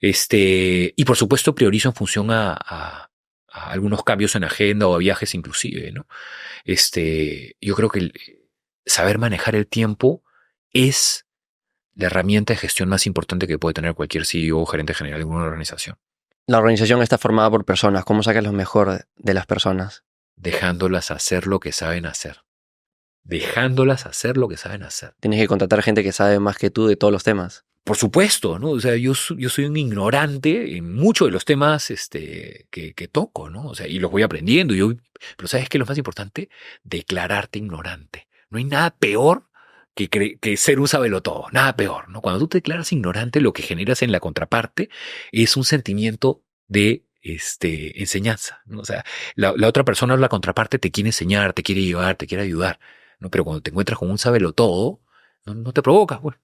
Y por supuesto priorizo en función a algunos cambios en agenda o a viajes inclusive, ¿no? Yo creo que saber manejar el tiempo es la herramienta de gestión más importante que puede tener cualquier CEO o gerente general de una organización. La organización está formada por personas. ¿Cómo sacas lo mejor de las personas? Dejándolas hacer lo que saben hacer. Dejándolas hacer lo que saben hacer. Tienes que contratar gente que sabe más que tú de todos los temas. Por supuesto, ¿no? O sea, yo soy un ignorante en muchos de los temas que toco, ¿no? O sea, y los voy aprendiendo. Pero ¿sabes qué es lo más importante? Declararte ignorante. No hay nada peor que ser un sabelotodo. Nada peor, ¿no? Cuando tú te declaras ignorante, lo que generas en la contraparte es un sentimiento de enseñanza, ¿no? O sea, la otra persona o la contraparte te quiere enseñar, te quiere llevar, te quiere ayudar, ¿no? Pero cuando te encuentras con un sabelotodo, no te provoca, pues.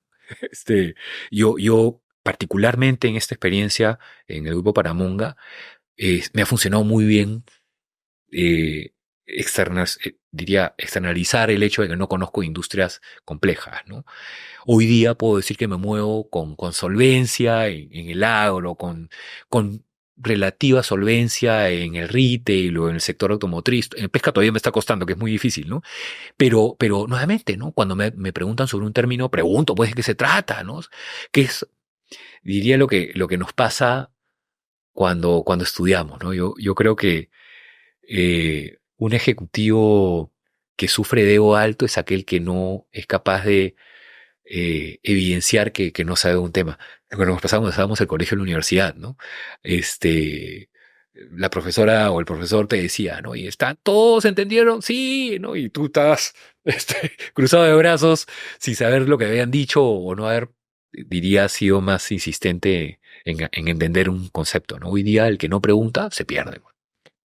Yo particularmente en esta experiencia en el grupo Paramonga, me ha funcionado muy bien diría externalizar el hecho de que no conozco industrias complejas, ¿no? Hoy día puedo decir que me muevo con solvencia en el agro, con relativa solvencia en el retail o en el sector automotriz. En pesca todavía me está costando, que es muy difícil, ¿no? Pero nuevamente, ¿no? Cuando me preguntan sobre un término, pregunto, pues, ¿de qué se trata, no? Que es, diría, lo que nos pasa cuando estudiamos, ¿no? Yo creo que un ejecutivo que sufre de ego alto es aquel que no es capaz de evidenciar que no sabe un tema. Lo que nos pasaba cuando estábamos en el colegio o en la universidad, ¿no? la profesora o el profesor te decía, ¿no? Y ¿todos entendieron? Sí, ¿no? Y tú estás cruzado de brazos sin saber lo que habían dicho o no haber, diría, sido más insistente en entender un concepto, ¿no? Hoy día el que no pregunta se pierde.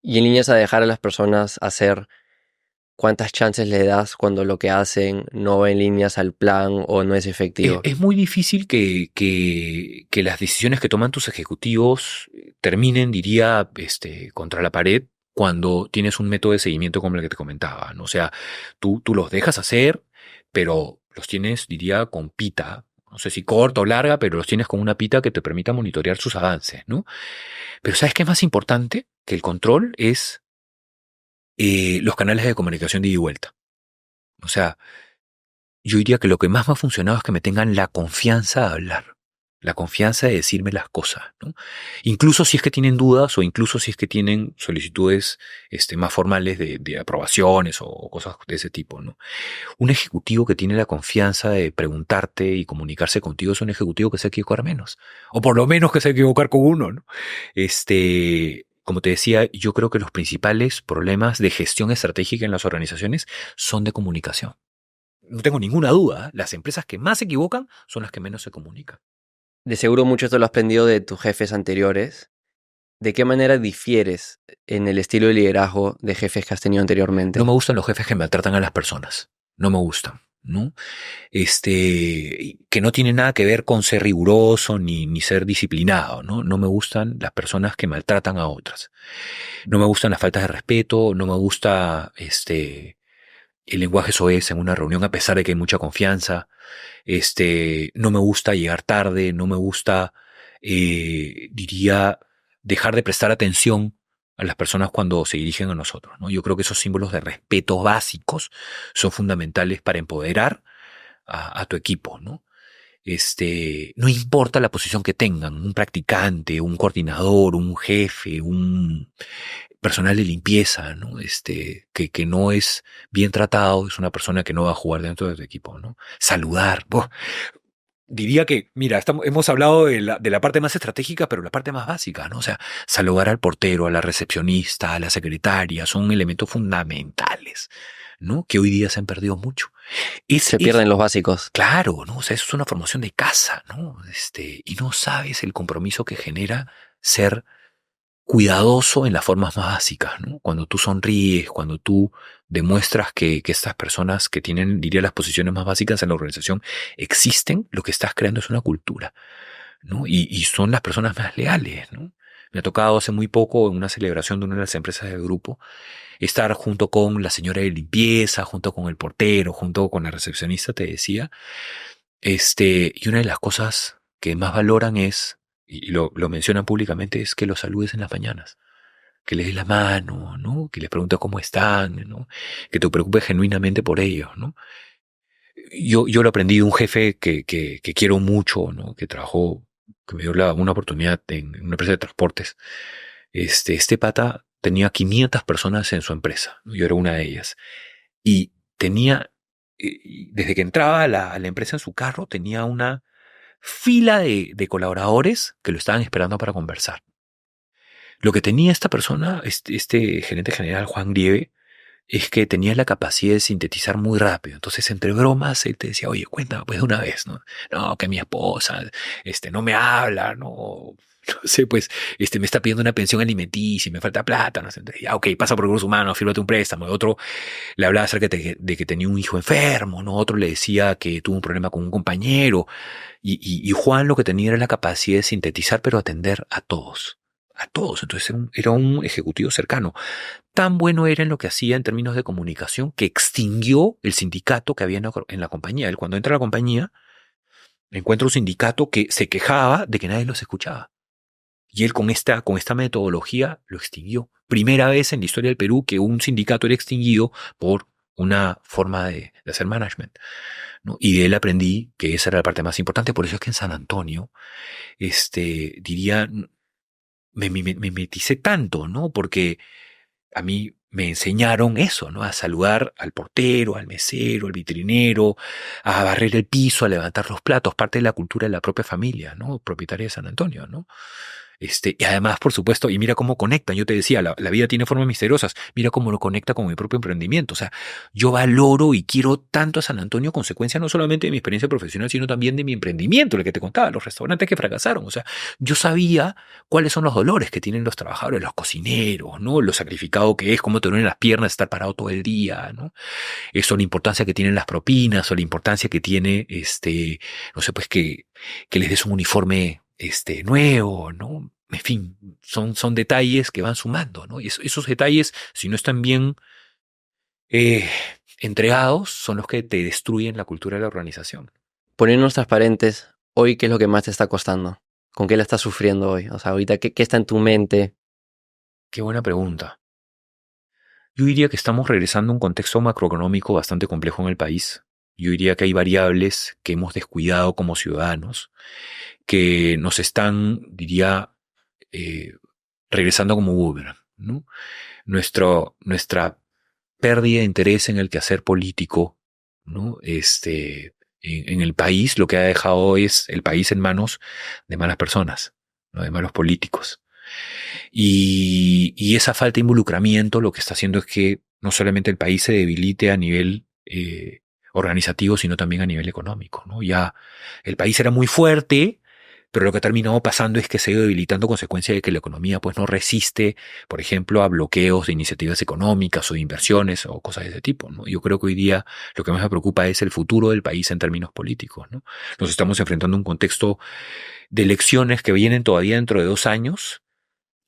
Y en líneas a dejar a las personas hacer, ¿cuántas chances le das cuando lo que hacen no va en líneas al plan o no es efectivo? Es muy difícil que las decisiones que toman tus ejecutivos terminen, diría, contra la pared cuando tienes un método de seguimiento como el que te comentaba, ¿no? O sea, tú los dejas hacer, pero los tienes, diría, con pita. No sé si corta o larga, pero los tienes con una pita que te permita monitorear sus avances, ¿no? Pero ¿sabes qué es más importante que el control? Es los canales de comunicación de ida y vuelta. O sea, yo diría que lo que más me ha funcionado es que me tengan la confianza de hablar, la confianza de decirme las cosas, ¿no? Incluso si es que tienen dudas o incluso si es que tienen solicitudes más formales de aprobaciones o cosas de ese tipo, ¿no? Un ejecutivo que tiene la confianza de preguntarte y comunicarse contigo es un ejecutivo que se equivocar menos, o por lo menos que se equivocar con uno, ¿no? Como te decía, yo creo que los principales problemas de gestión estratégica en las organizaciones son de comunicación. No tengo ninguna duda, las empresas que más se equivocan son las que menos se comunican. De seguro mucho esto lo has aprendido de tus jefes anteriores. ¿De qué manera difieres en el estilo de liderazgo de jefes que has tenido No anteriormente? me gustan los jefes que maltratan a las personas. No me gustan, ¿no? Que no tiene nada que ver con ser riguroso ni ser disciplinado, ¿no? No me gustan las personas que maltratan a otras. No me gustan las faltas de respeto, no me gusta el lenguaje soez en una reunión a pesar de que hay mucha confianza. No me gusta llegar tarde, no me gusta, diría, dejar de prestar atención a las personas cuando se dirigen a nosotros, ¿no? Yo creo que esos símbolos de respeto básicos son fundamentales para empoderar a tu equipo, ¿no? No importa la posición que tengan, un practicante, un coordinador, un jefe, un personal de limpieza, ¿no? Que no es bien tratado, es una persona que no va a jugar dentro de tu equipo, ¿no? Saludar. Diría que, mira, hemos hablado de la parte más estratégica, pero la parte más básica, ¿no? O sea, saludar al portero, a la recepcionista, a la secretaria, son elementos fundamentales, ¿no? Que hoy día se han perdido mucho. Se pierden los básicos. Claro, ¿no? O sea, eso es una formación de casa, ¿no? Y no sabes el compromiso que genera ser cuidadoso en las formas más básicas, ¿no? Cuando tú sonríes, cuando tú demuestras que estas personas que tienen, diría, las posiciones más básicas en la organización existen, lo que estás creando es una cultura, ¿no? Y son las personas más leales, ¿no? Me ha tocado hace muy poco en una celebración de una de las empresas del grupo estar junto con la señora de limpieza, junto con el portero, junto con la recepcionista, te decía. Y una de las cosas que más valoran es, y lo mencionan públicamente, es que los saludes en las mañanas, que les des la mano, ¿no? Que les preguntes cómo están, ¿no? Que te preocupes genuinamente por ellos, ¿no? Yo lo aprendí de un jefe que quiero mucho, ¿no? Que trabajó, que me dio una oportunidad en una empresa de transportes. Este pata tenía 500 personas en su empresa, ¿no? Yo era una de ellas. Y tenía, desde que entraba a la empresa en su carro, tenía una fila de colaboradores que lo estaban esperando para conversar. Lo que tenía esta persona, este gerente general, Juan Grieve, es que tenía la capacidad de sintetizar muy rápido. Entonces, entre bromas, él te decía, oye, cuéntame pues de una vez, ¿no? No, que mi esposa, no me habla, no, no sé, pues, me está pidiendo una pensión alimenticia y me falta plata, no sé. Entonces, ya, ok, pasa por recursos humanos, fírmate un préstamo. Otro le hablaba acerca de que tenía un hijo enfermo, ¿no? Otro le decía que tuvo un problema con un compañero. Y Juan lo que tenía era la capacidad de sintetizar, pero atender a todos. A todos. Entonces era un ejecutivo cercano. Tan bueno era en lo que hacía en términos de comunicación que extinguió el sindicato que había en la compañía. Él cuando entra a la compañía encuentra un sindicato que se quejaba de que nadie los escuchaba. Y él con esta metodología lo extinguió. Primera vez en la historia del Perú que un sindicato era extinguido por una forma de hacer management, ¿no? Y de él aprendí que esa era la parte más importante. Por eso es que en San Antonio, diría, me mimeticé tanto, ¿no? Porque a mí me enseñaron eso, ¿no? A saludar al portero, al mesero, al vitrinero, a barrer el piso, a levantar los platos, parte de la cultura de la propia familia, ¿no? Propietaria de San Antonio, ¿no? Y además, por supuesto, y mira cómo conectan. Yo te decía, la vida tiene formas misteriosas. Mira cómo lo conecta con mi propio emprendimiento. O sea, yo valoro y quiero tanto a San Antonio, consecuencia no solamente de mi experiencia profesional, sino también de mi emprendimiento, el que te contaba, los restaurantes que fracasaron. O sea, yo sabía cuáles son los dolores que tienen los trabajadores, los cocineros, ¿no? Lo sacrificado que es, cómo te duelen las piernas, estar parado todo el día, ¿no? Eso, la importancia que tienen las propinas, o la importancia que tiene, no sé, pues que les des un uniforme, nuevo, ¿no? En fin, son detalles que van sumando, ¿no? Y esos detalles, si no están bien eh, entregados, son los que te destruyen la cultura de la organización. Poniéndonos transparentes, hoy, ¿qué es lo que más te está costando? ¿Con qué la estás sufriendo hoy? O sea, ahorita, ¿qué está en tu mente? Qué buena pregunta. Yo diría que estamos regresando a un contexto macroeconómico bastante complejo en el país. Yo diría que hay variables que hemos descuidado como ciudadanos, que nos están, diría, eh, regresando como boomerang, ¿no? Nuestra pérdida de interés en el quehacer político, ¿no? En el país, lo que ha dejado es el país en manos de malas personas, ¿no? De malos políticos. Y esa falta de involucramiento lo que está haciendo es que no solamente el país se debilite a nivel organizativo, sino también a nivel económico, ¿no? Ya el país era muy fuerte, pero lo que ha terminado pasando es que se ha ido debilitando a consecuencia de que la economía pues no resiste, por ejemplo, a bloqueos de iniciativas económicas o de inversiones o cosas de ese tipo, ¿no? Yo creo que hoy día lo que más me preocupa es el futuro del país en términos políticos, ¿no? Nos estamos enfrentando a un contexto de elecciones que vienen todavía dentro de 2 años,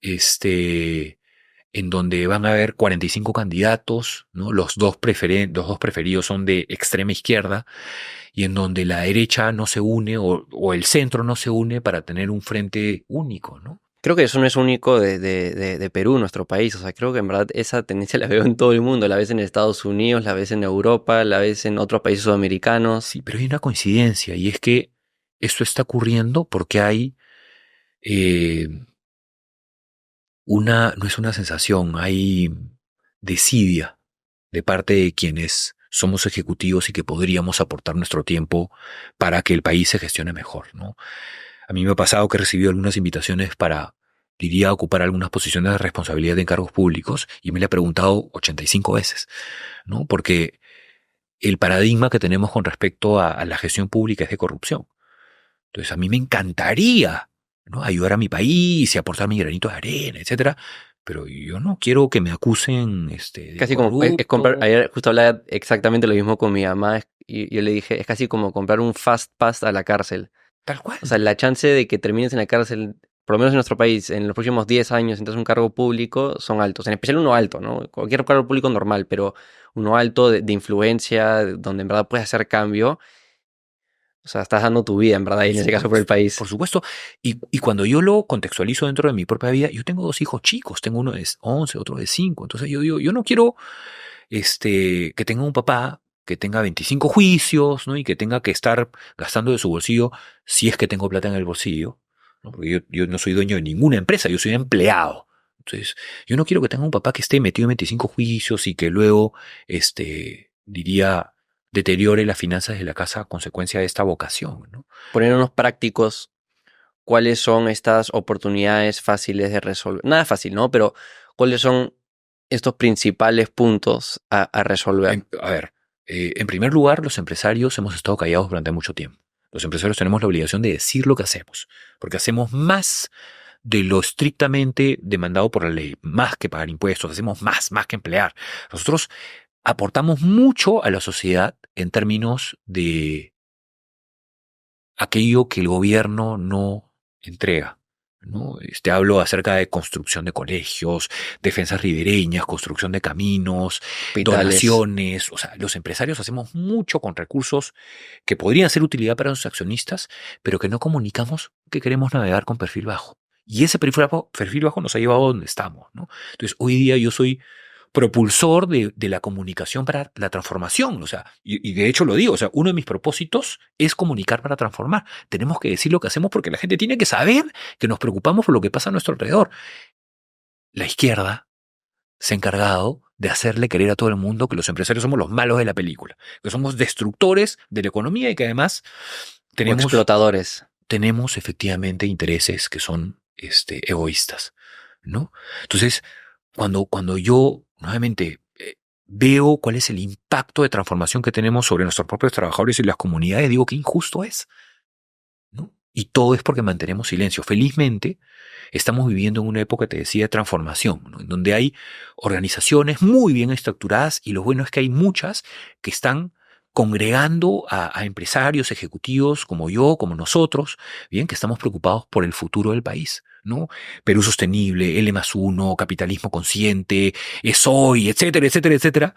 en donde van a haber 45 candidatos, ¿no? Los dos preferidos son de extrema izquierda, y en donde la derecha no se une o el centro no se une para tener un frente único, ¿no? Creo que eso no es único de Perú, nuestro país. O sea, creo que en verdad esa tendencia la veo en todo el mundo. La ves en Estados Unidos, la ves en Europa, la ves en otros países sudamericanos. Sí, pero hay una coincidencia, y es que esto está ocurriendo porque hay eh, no es una sensación, hay desidia de parte de quienes somos ejecutivos y que podríamos aportar nuestro tiempo para que el país se gestione mejor, ¿no? A mí me ha pasado que he recibido algunas invitaciones para, diría, ocupar algunas posiciones de responsabilidad en cargos públicos, y me le he preguntado 85 veces, ¿no? Porque el paradigma que tenemos con respecto a la gestión pública es de corrupción. Entonces a mí me encantaría, ¿no? Ayudar a mi país y aportar mi granito de arena, etcétera, pero yo no quiero que me acusen de Casi como es comprar, corrupto. ayer justo hablaba exactamente lo mismo con mi mamá y yo le dije, es casi como comprar un fast pass a la cárcel. Tal cual. O sea, la chance de que termines en la cárcel, por lo menos en nuestro país, en los próximos 10 años, entras a un cargo público, son altos. En especial uno alto, ¿no? Cualquier cargo público normal, pero uno alto de influencia, donde en verdad puedes hacer cambio. O sea, estás dando tu vida, en verdad, y en ese caso por el Por país. supuesto. Y cuando yo lo contextualizo dentro de mi propia vida, yo tengo 2 hijos chicos, tengo uno de 11, otro de 5. Entonces yo digo, yo no quiero que tenga un papá que tenga 25 juicios, ¿no? Y que tenga que estar gastando de su bolsillo si es que tengo plata en el bolsillo, ¿no? Porque yo no soy dueño de ninguna empresa, yo soy empleado. Entonces, yo no quiero que tenga un papá que esté metido en 25 juicios y que luego, diría, deteriore las finanzas de la casa a consecuencia de esta vocación, ¿no? Poniéndonos prácticos, ¿cuáles son estas oportunidades fáciles de resolver? Nada fácil, ¿no? Pero ¿cuáles son estos principales puntos a resolver? A ver, en primer lugar, los empresarios hemos estado callados durante mucho tiempo. Los empresarios tenemos la obligación de decir lo que hacemos, porque hacemos más de lo estrictamente demandado por la ley, más que pagar impuestos, hacemos más que emplear. Nosotros aportamos mucho a la sociedad en términos de aquello que el gobierno no entrega, ¿no? Hablo acerca de construcción de colegios, defensas ribereñas, construcción de caminos, Hospitales. donaciones. O sea, los empresarios hacemos mucho con recursos que podrían ser utilidad para los accionistas, pero que no comunicamos que queremos navegar con perfil bajo. Y ese perfil bajo nos ha llevado a donde estamos, ¿no? Entonces, hoy día yo soy propulsor de la comunicación para la transformación. O sea, y de hecho lo digo, o sea, uno de mis propósitos es comunicar para transformar. Tenemos que decir lo que hacemos porque la gente tiene que saber que nos preocupamos por lo que pasa a nuestro alrededor. La izquierda se ha encargado de hacerle creer a todo el mundo que los empresarios somos los malos de la película, que somos destructores de la economía y que además O explotadores. tenemos efectivamente intereses que son egoístas, ¿no? Entonces, cuando yo nuevamente veo cuál es el impacto de transformación que tenemos sobre nuestros propios trabajadores y las comunidades, digo que injusto es, ¿no? Y todo es porque mantenemos silencio. Felizmente, estamos viviendo en una época, te decía, de transformación, ¿no? En donde hay organizaciones muy bien estructuradas y lo bueno es que hay muchas que están congregando a empresarios, ejecutivos como yo, como nosotros, bien, que estamos preocupados por el futuro del país, ¿no? Perú Sostenible, L+1, Capitalismo Consciente, Es Hoy, etcétera, etcétera, etcétera.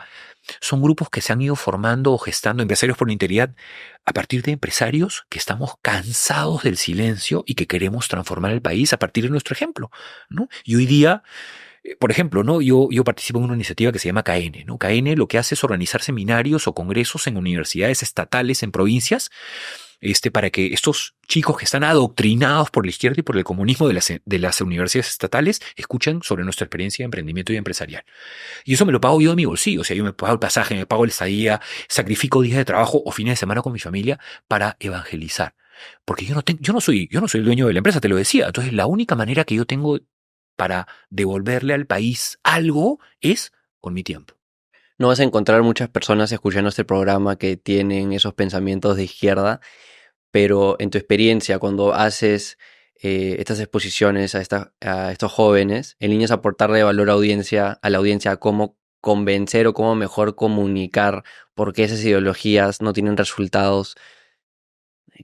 Son grupos que se han ido formando o gestando, empresarios por la integridad, a partir de empresarios que estamos cansados del silencio y que queremos transformar el país a partir de nuestro ejemplo, ¿no? Y hoy día, por ejemplo, ¿no? Yo participo en una iniciativa que se llama CAENE, ¿no? CAENE lo que hace es organizar seminarios o congresos en universidades estatales en provincias, para que estos chicos que están adoctrinados por la izquierda y por el comunismo de las universidades estatales escuchen sobre nuestra experiencia de emprendimiento y empresarial. Y eso me lo pago yo de mi bolsillo. O sea, yo me pago el pasaje, me pago el estadía, sacrifico días de trabajo o fines de semana con mi familia para evangelizar. Porque yo no soy el dueño de la empresa, te lo decía. Entonces, la única manera que yo tengo para devolverle al país algo es con mi tiempo. No vas a encontrar muchas personas escuchando este programa que tienen esos pensamientos de izquierda, pero en tu experiencia, cuando haces estas exposiciones a estos jóvenes, en líneas aportarle valor a la audiencia, cómo convencer o cómo mejor comunicar por qué esas ideologías no tienen resultados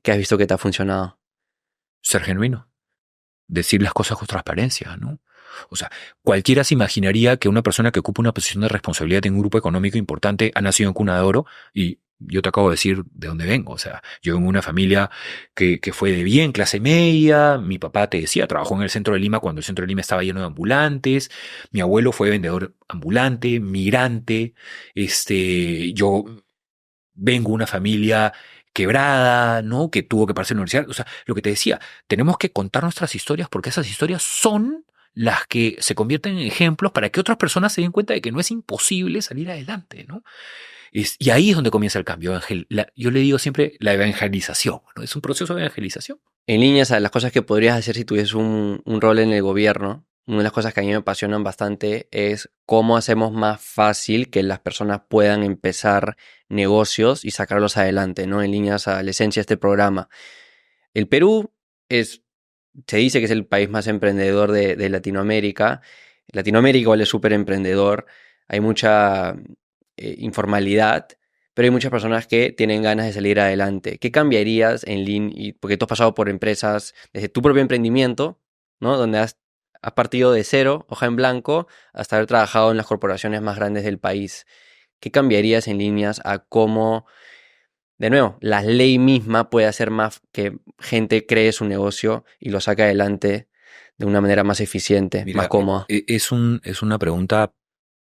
que has visto que te ha funcionado. Ser genuino. Decir las cosas con transparencia, ¿no? O sea, cualquiera se imaginaría que una persona que ocupa una posición de responsabilidad en un grupo económico importante ha nacido en cuna de oro y yo te acabo de decir de dónde vengo. O sea, yo vengo de una familia que fue de bien, clase media. Mi papá, te decía, trabajó en el centro de Lima cuando el centro de Lima estaba lleno de ambulantes. Mi abuelo fue vendedor ambulante, migrante. Yo vengo de una familia quebrada, ¿no? Que tuvo que pasar a la universidad. O sea, lo que te decía, tenemos que contar nuestras historias porque esas historias son las que se convierten en ejemplos para que otras personas se den cuenta de que no es imposible salir adelante, ¿no? Y ahí es donde comienza el cambio. Yo le digo siempre la evangelización, ¿no? Es un proceso de evangelización. En líneas a las cosas que podrías hacer si tuvieses un rol en el gobierno, una de las cosas que a mí me apasionan bastante es cómo hacemos más fácil que las personas puedan empezar negocios y sacarlos adelante, ¿no? En líneas a la esencia de este programa. El Perú se dice que es el país más emprendedor de Latinoamérica. Latinoamérica igual es súper emprendedor. Hay mucha informalidad, pero hay muchas personas que tienen ganas de salir adelante. ¿Qué cambiarías en línea? Porque tú has pasado por empresas desde tu propio emprendimiento, ¿no? Donde has partido de cero, hoja en blanco, hasta haber trabajado en las corporaciones más grandes del país. ¿Qué cambiarías en líneas a cómo, de nuevo, la ley misma puede hacer más que gente cree su negocio y lo saque adelante de una manera más eficiente, más Mira, cómoda? es una pregunta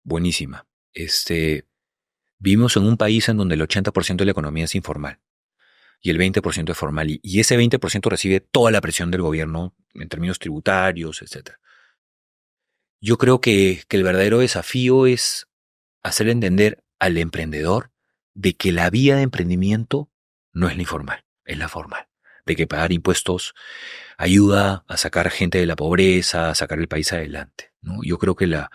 buenísima. Vivimos en un país en donde el 80% de la economía es informal y el 20% es formal. Y ese 20% recibe toda la presión del gobierno en términos tributarios, etcétera. Yo creo que el verdadero desafío es hacer entender al emprendedor de que la vía de emprendimiento no es la informal, es la formal. De que pagar impuestos ayuda a sacar gente de la pobreza, a sacar el país adelante, ¿no? Yo creo que la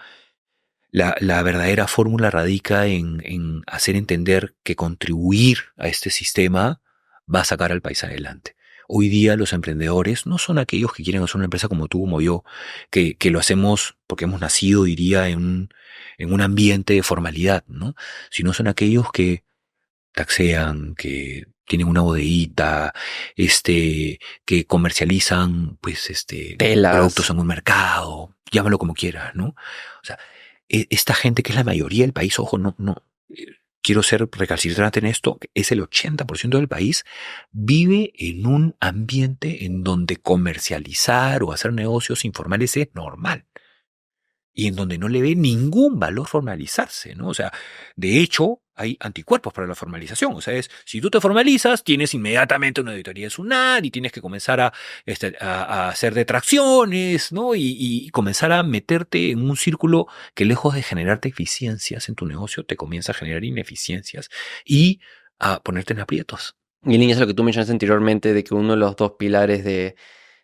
verdadera fórmula radica en hacer entender que contribuir a este sistema va a sacar al país adelante. Hoy día los emprendedores no son aquellos que quieren hacer una empresa como tú, como yo, que lo hacemos porque hemos nacido, diría, en un ambiente de formalidad, ¿no? Sino son aquellos que taxean, que tienen una bodeguita, que comercializan, pues, productos Telas. en un mercado, llámalo como quieras, ¿no? O sea, esta gente que es la mayoría del país, ojo, no, quiero ser recalcitrante en esto, es el 80% del país, vive en un ambiente en donde comercializar o hacer negocios informales es normal y en donde no le ve ningún valor formalizarse, ¿no? O sea, de hecho, hay anticuerpos para la formalización. O sea, si tú te formalizas, tienes inmediatamente una auditoría de SUNAT y tienes que comenzar a hacer detracciones, ¿no? Y comenzar a meterte en un círculo que lejos de generarte eficiencias en tu negocio, te comienza a generar ineficiencias y a ponerte en aprietos. Y en líneas a lo que tú mencionaste anteriormente, de que uno de los dos pilares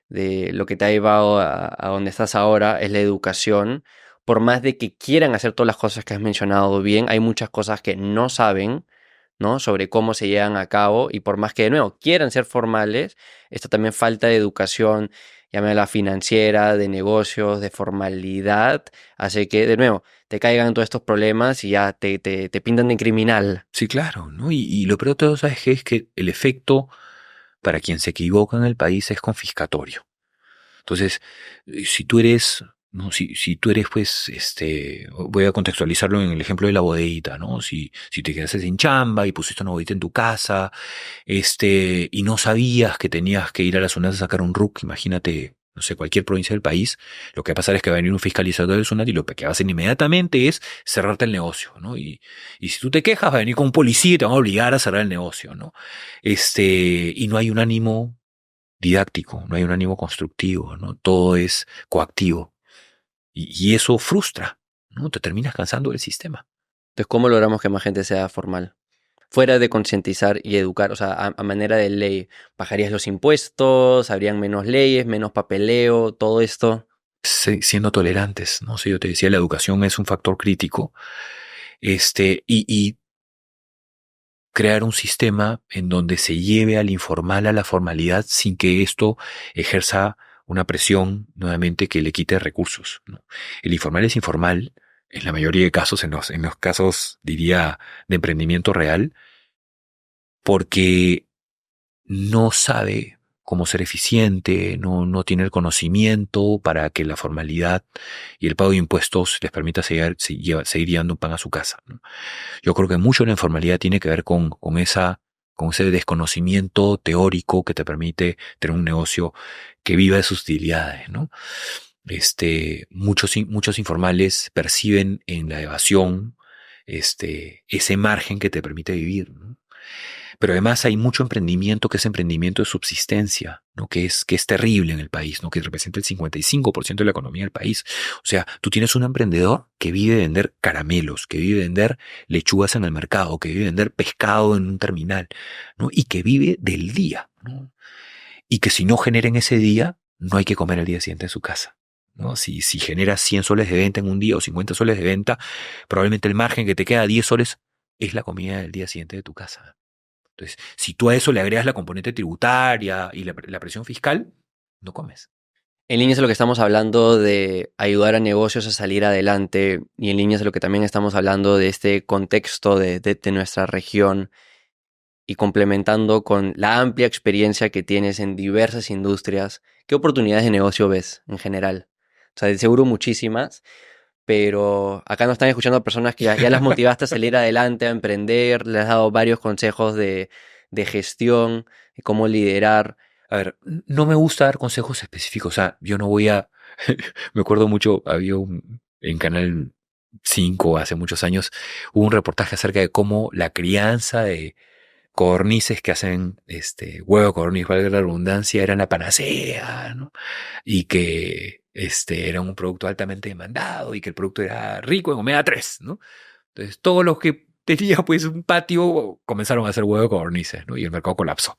de lo que te ha llevado a donde estás ahora es la educación. Por más de que quieran hacer todas las cosas que has mencionado bien, hay muchas cosas que no saben, ¿no? Sobre cómo se llevan a cabo y por más que de nuevo quieran ser formales, esto también falta de educación, llámala financiera, de negocios, de formalidad, hace que de nuevo te caigan todos estos problemas y ya te pintan de criminal. Sí, claro, ¿no? Y lo peor de todo, ¿sabes qué? Es que el efecto para quien se equivoca en el país es confiscatorio. Entonces, si tú eres, ¿no? Si tú eres, pues, voy a contextualizarlo en el ejemplo de la bodeguita, ¿no? Si te quedaste sin chamba y pusiste una bodeguita en tu casa, y no sabías que tenías que ir a la zona a sacar un RUC, imagínate, no sé, cualquier provincia del país, lo que va a pasar es que va a venir un fiscalizador del SUNAT y lo que va a hacer inmediatamente es cerrarte el negocio, ¿no? Y si tú te quejas, va a venir con un policía y te van a obligar a cerrar el negocio, ¿no? Y no hay un ánimo didáctico, no hay un ánimo constructivo, ¿no? Todo es coactivo. Y eso frustra, ¿no? Te terminas cansando del sistema. Entonces, ¿cómo logramos que más gente sea formal? Fuera de concientizar y educar, o sea, a manera de ley, ¿bajarías los impuestos? ¿Habrían menos leyes, menos papeleo, todo esto? Siendo tolerantes, ¿no? Si yo te decía, la educación es un factor crítico, y crear un sistema en donde se lleve al informal a la formalidad sin que esto ejerza una presión nuevamente que le quite recursos, ¿no? El informal es informal, en la mayoría de casos, en los casos, diría, de emprendimiento real, porque no sabe cómo ser eficiente, no tiene el conocimiento para que la formalidad y el pago de impuestos les permita seguir llevando un pan a su casa, ¿no? Yo creo que mucho de la informalidad tiene que ver con ese desconocimiento teórico que te permite tener un negocio que viva de sus utilidades, ¿no? Muchos informales perciben en la evasión, ese margen que te permite vivir, ¿no? Pero además hay mucho emprendimiento que es emprendimiento de subsistencia, ¿no? Que es terrible en el país, ¿no? Que representa el 55% de la economía del país. O sea, tú tienes un emprendedor que vive de vender caramelos, que vive de vender lechugas en el mercado, que vive de vender pescado en un terminal, ¿no? Y que vive del día, ¿no? Y que si no genera en ese día, no hay que comer el día siguiente en su casa, ¿no? Si generas 100 soles de venta en un día o 50 soles de venta, probablemente el margen que te queda 10 soles es la comida del día siguiente de tu casa. Entonces, si tú a eso le agregas la componente tributaria y la presión fiscal, no comes. En líneas de lo que estamos hablando de ayudar a negocios a salir adelante y en líneas de lo que también estamos hablando de este contexto de nuestra región y complementando con la amplia experiencia que tienes en diversas industrias, ¿qué oportunidades de negocio ves en general? O sea, de seguro muchísimas, pero acá nos están escuchando personas que ya las motivaste a salir adelante, a emprender, les has dado varios consejos de gestión, de cómo liderar. A ver, no me gusta dar consejos específicos. O sea, yo no voy a... Me acuerdo mucho, en Canal 5 hace muchos años, hubo un reportaje acerca de cómo la crianza de codornices que hacen huevo de codorniz, valga la redundancia, eran la panacea, ¿no? Y que era un producto altamente demandado y que el producto era rico en omega 3, ¿no? Entonces, todos los que tenían pues un patio comenzaron a hacer huevo de codornices, ¿no? Y el mercado colapsó.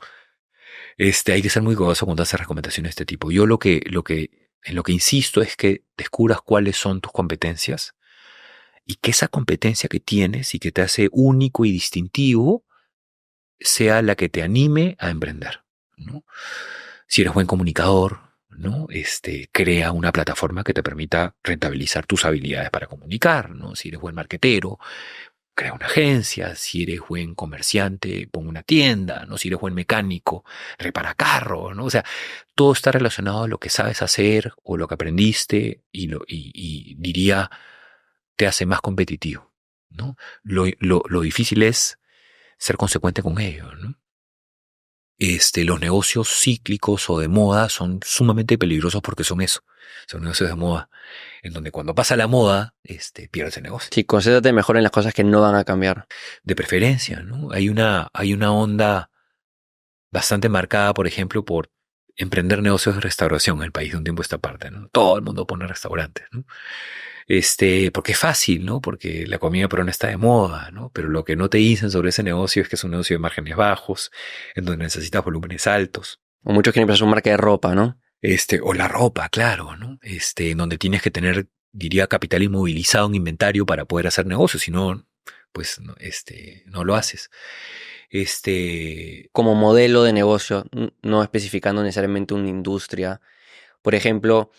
Hay que ser muy cuidadoso cuando haces recomendaciones de este tipo. Yo en lo que insisto es que descubras cuáles son tus competencias y que esa competencia que tienes y que te hace único y distintivo sea la que te anime a emprender, ¿no? Si eres buen comunicador, ¿no? Crea una plataforma que te permita rentabilizar tus habilidades para comunicar, ¿no? Si eres buen marketero, crea una agencia. Si eres buen comerciante, pon una tienda, ¿no? Si eres buen mecánico, repara carros, ¿no? O sea, todo está relacionado a lo que sabes hacer o lo que aprendiste y diría, te hace más competitivo, ¿no? Lo difícil es ser consecuente con ello, ¿no? Los negocios cíclicos o de moda son sumamente peligrosos porque son eso, son negocios de moda, en donde cuando pasa la moda, pierdes el negocio. Sí, concéntrate mejor en las cosas que no van a cambiar. De preferencia, ¿no? Hay una onda bastante marcada, por ejemplo, por emprender negocios de restauración en el país de un tiempo a esta parte, ¿no? Todo el mundo pone restaurantes, ¿no? Porque es fácil, ¿no? Porque la comida peruana está de moda, ¿no? Pero lo que no te dicen sobre ese negocio es que es un negocio de márgenes bajos, en donde necesitas volúmenes altos. O muchos quieren empezar su marca de ropa, ¿no? O la ropa, claro, ¿no? En donde tienes que tener, diría, capital inmovilizado en inventario para poder hacer negocios, si no, pues, no, no lo haces. Este, Como modelo de negocio, no especificando necesariamente una industria. Por ejemplo,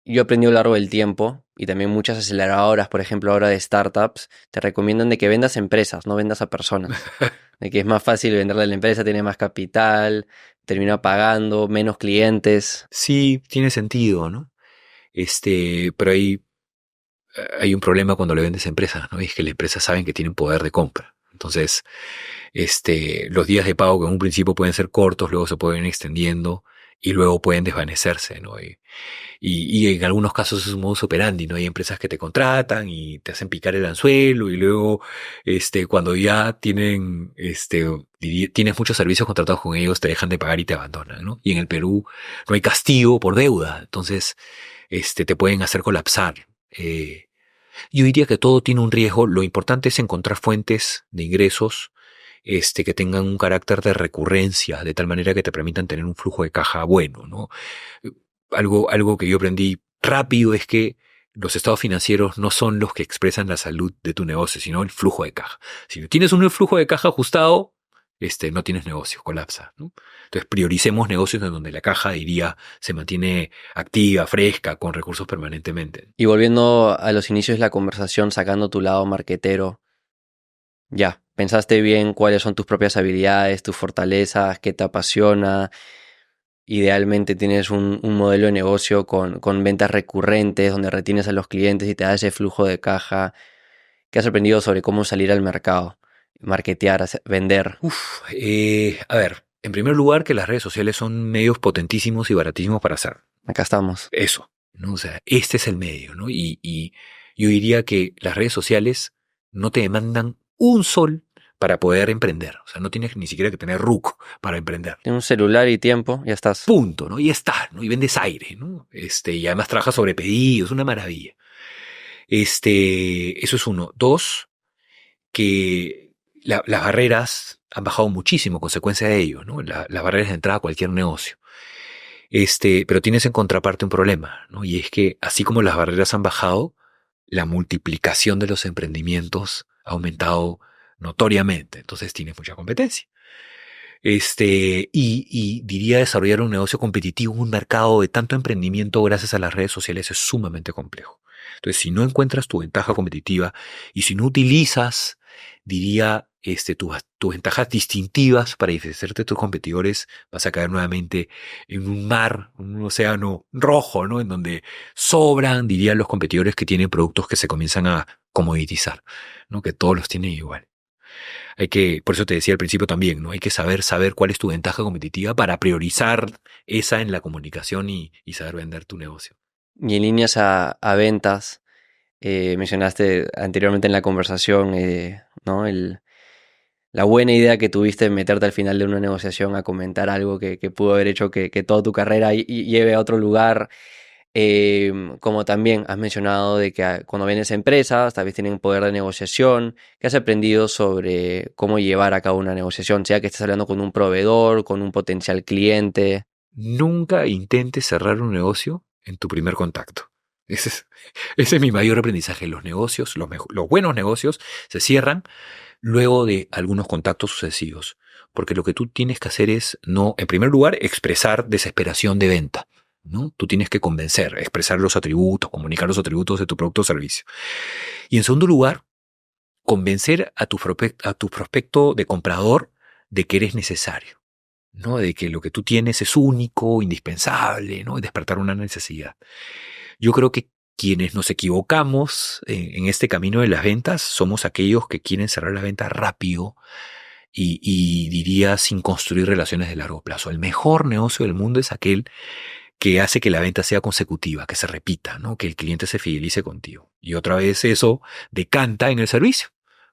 yo he aprendido a lo largo del tiempo y también muchas aceleradoras, por ejemplo, ahora de startups, te recomiendan de que vendas a empresas, no vendas a personas. De que es más fácil venderle a la empresa, tiene más capital, termina pagando, menos clientes. sí, tiene sentido, ¿no? Pero hay un problema cuando le vendes a empresas, ¿no? Y es que las empresas saben que tienen poder de compra. Entonces, los días de pago que en un principio pueden ser cortos, luego se pueden ir extendiendo y luego pueden desvanecerse, ¿no? Y en algunos casos es un modus operandi, ¿no? Hay empresas que te contratan y te hacen picar el anzuelo y luego, cuando ya tienes muchos servicios contratados con ellos, te dejan de pagar y te abandonan, ¿no? Y en el Perú no hay castigo por deuda, entonces, te pueden hacer colapsar. Yo diría que todo tiene un riesgo. Lo importante es encontrar fuentes de ingresos que tengan un carácter de recurrencia, de tal manera que te permitan tener un flujo de caja bueno, ¿no? Algo que yo aprendí rápido es que los estados financieros no son los que expresan la salud de tu negocio, sino el flujo de caja. Si no tienes un flujo de caja ajustado, no tienes negocio, colapsa, ¿no? Entonces prioricemos negocios en donde la caja, diría, se mantiene activa, fresca, con recursos permanentemente. Y volviendo a los inicios de la conversación, sacando tu lado marquetero, ya, pensaste bien cuáles son tus propias habilidades, tus fortalezas, qué te apasiona. Idealmente tienes un modelo de negocio con ventas recurrentes, donde retienes a los clientes y te da ese flujo de caja. ¿Qué has aprendido sobre cómo salir al mercado? Marketear, vender. A ver, en primer lugar, que las redes sociales son medios potentísimos y baratísimos para hacer. Acá estamos. Eso, ¿no? O sea, este es el medio, ¿no? Y yo diría que las redes sociales no te demandan un sol para poder emprender. O sea, no tienes ni siquiera que tener RUC para emprender. Tienes un celular y tiempo, ya estás. Punto, ¿no? Y estás, ¿no? Y vendes aire, ¿no? Y además trabajas sobre pedidos, una maravilla. Eso es uno. Dos, que las barreras han bajado muchísimo, consecuencia de ello, ¿no? Las barreras de entrada a cualquier negocio. Pero tienes en contraparte un problema, ¿no? Y es que así como las barreras han bajado, la multiplicación de los emprendimientos ha aumentado notoriamente. Entonces tienes mucha competencia. Y diría desarrollar un negocio competitivo en un mercado de tanto emprendimiento gracias a las redes sociales es sumamente complejo. Entonces, si no encuentras tu ventaja competitiva y si no utilizas, diría, tus ventajas distintivas para diferenciarte de tus competidores, vas a caer nuevamente en un mar, un océano rojo, ¿no? En donde sobran, diría, los competidores que tienen productos que se comienzan a comoditizar, ¿no? Que todos los tienen igual. Por eso te decía al principio también, ¿no? Hay que saber cuál es tu ventaja competitiva para priorizar esa en la comunicación y saber vender tu negocio. Y en líneas a ventas, mencionaste anteriormente en la conversación, ¿no? La buena idea que tuviste de meterte al final de una negociación a comentar algo que pudo haber hecho que toda tu carrera lleve a otro lugar. Como también has mencionado de que cuando vienes a empresas, tal vez tienen poder de negociación. ¿Qué has aprendido sobre cómo llevar a cabo una negociación? Sea que estés hablando con un proveedor, con un potencial cliente. Nunca intentes cerrar un negocio en tu primer contacto. Ese es mi mayor aprendizaje. Los negocios, los buenos negocios, se cierran luego de algunos contactos sucesivos. Porque lo que tú tienes que hacer es, no, en primer lugar, expresar desesperación de venta, ¿no? Tú tienes que convencer, expresar los atributos, comunicar los atributos de tu producto o servicio. Y en segundo lugar, convencer a tu prospecto de comprador de que eres necesario, ¿no? De que lo que tú tienes es único, indispensable, ¿no? Y despertar una necesidad. Yo creo que quienes nos equivocamos en este camino de las ventas somos aquellos que quieren cerrar la venta rápido y diría sin construir relaciones de largo plazo. El mejor negocio del mundo es aquel que hace que la venta sea consecutiva, que se repita, ¿no? Que el cliente se fidelice contigo. Y otra vez eso decanta en el servicio.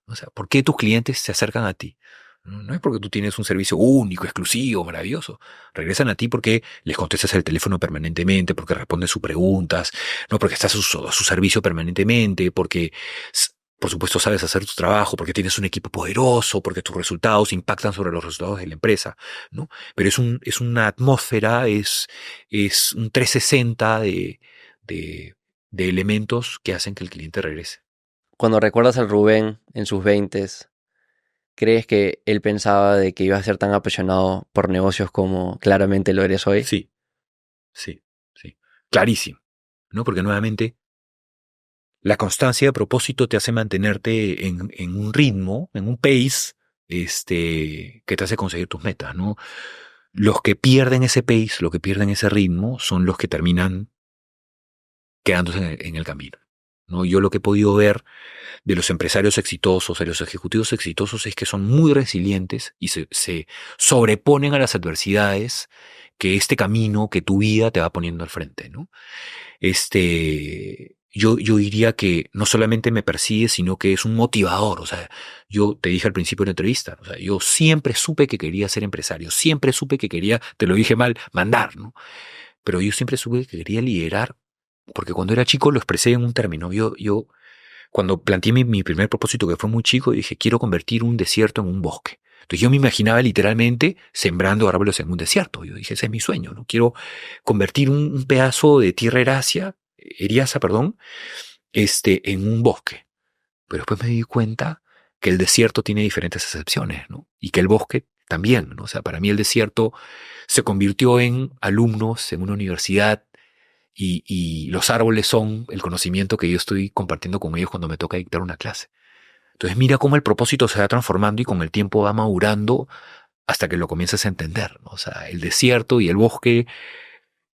O sea, ¿por qué tus clientes se acercan a ti? No es porque tú tienes un servicio único, exclusivo, maravilloso. Regresan a ti porque les contestas el teléfono permanentemente, porque respondes sus preguntas, no porque estás a su servicio permanentemente, porque por supuesto sabes hacer tu trabajo, porque tienes un equipo poderoso, porque tus resultados impactan sobre los resultados de la empresa, ¿no? Pero es una atmósfera, es un 360 de elementos que hacen que el cliente regrese. Cuando recuerdas al Rubén en sus veintes, ¿crees que él pensaba de que iba a ser tan apasionado por negocios como claramente lo eres hoy? Sí, sí, sí. Clarísimo, ¿no? Porque nuevamente la constancia de propósito te hace mantenerte en un ritmo, en un pace, que te hace conseguir tus metas, ¿no? Los que pierden ese pace, los que pierden ese ritmo, son los que terminan quedándose en el camino, ¿no? Yo lo que he podido ver de los empresarios exitosos, de los ejecutivos exitosos, es que son muy resilientes y se sobreponen a las adversidades que este camino, que tu vida te va poniendo al frente, ¿no? Yo diría que no solamente me persigue, sino que es un motivador. O sea, yo te dije al principio de la entrevista, o sea, yo siempre supe que quería ser empresario, siempre supe que quería, te lo dije mal, mandar, ¿no? Pero yo siempre supe que quería liderar, porque cuando era chico lo expresé en un término. Yo cuando planteé mi primer propósito, que fue muy chico, dije, quiero convertir un desierto en un bosque. Entonces yo me imaginaba literalmente sembrando árboles en un desierto. Yo dije, ese es mi sueño, ¿no? Quiero convertir un pedazo de tierra eriaza, perdón, en un bosque. Pero después me di cuenta que el desierto tiene diferentes excepciones, ¿no? Y que el bosque también, ¿no? O sea, para mí el desierto se convirtió en alumnos en una universidad y los árboles son el conocimiento que yo estoy compartiendo con ellos cuando me toca dictar una clase. Entonces mira cómo el propósito se va transformando y con el tiempo va madurando hasta que lo comienzas a entender, ¿no? O sea, el desierto y el bosque,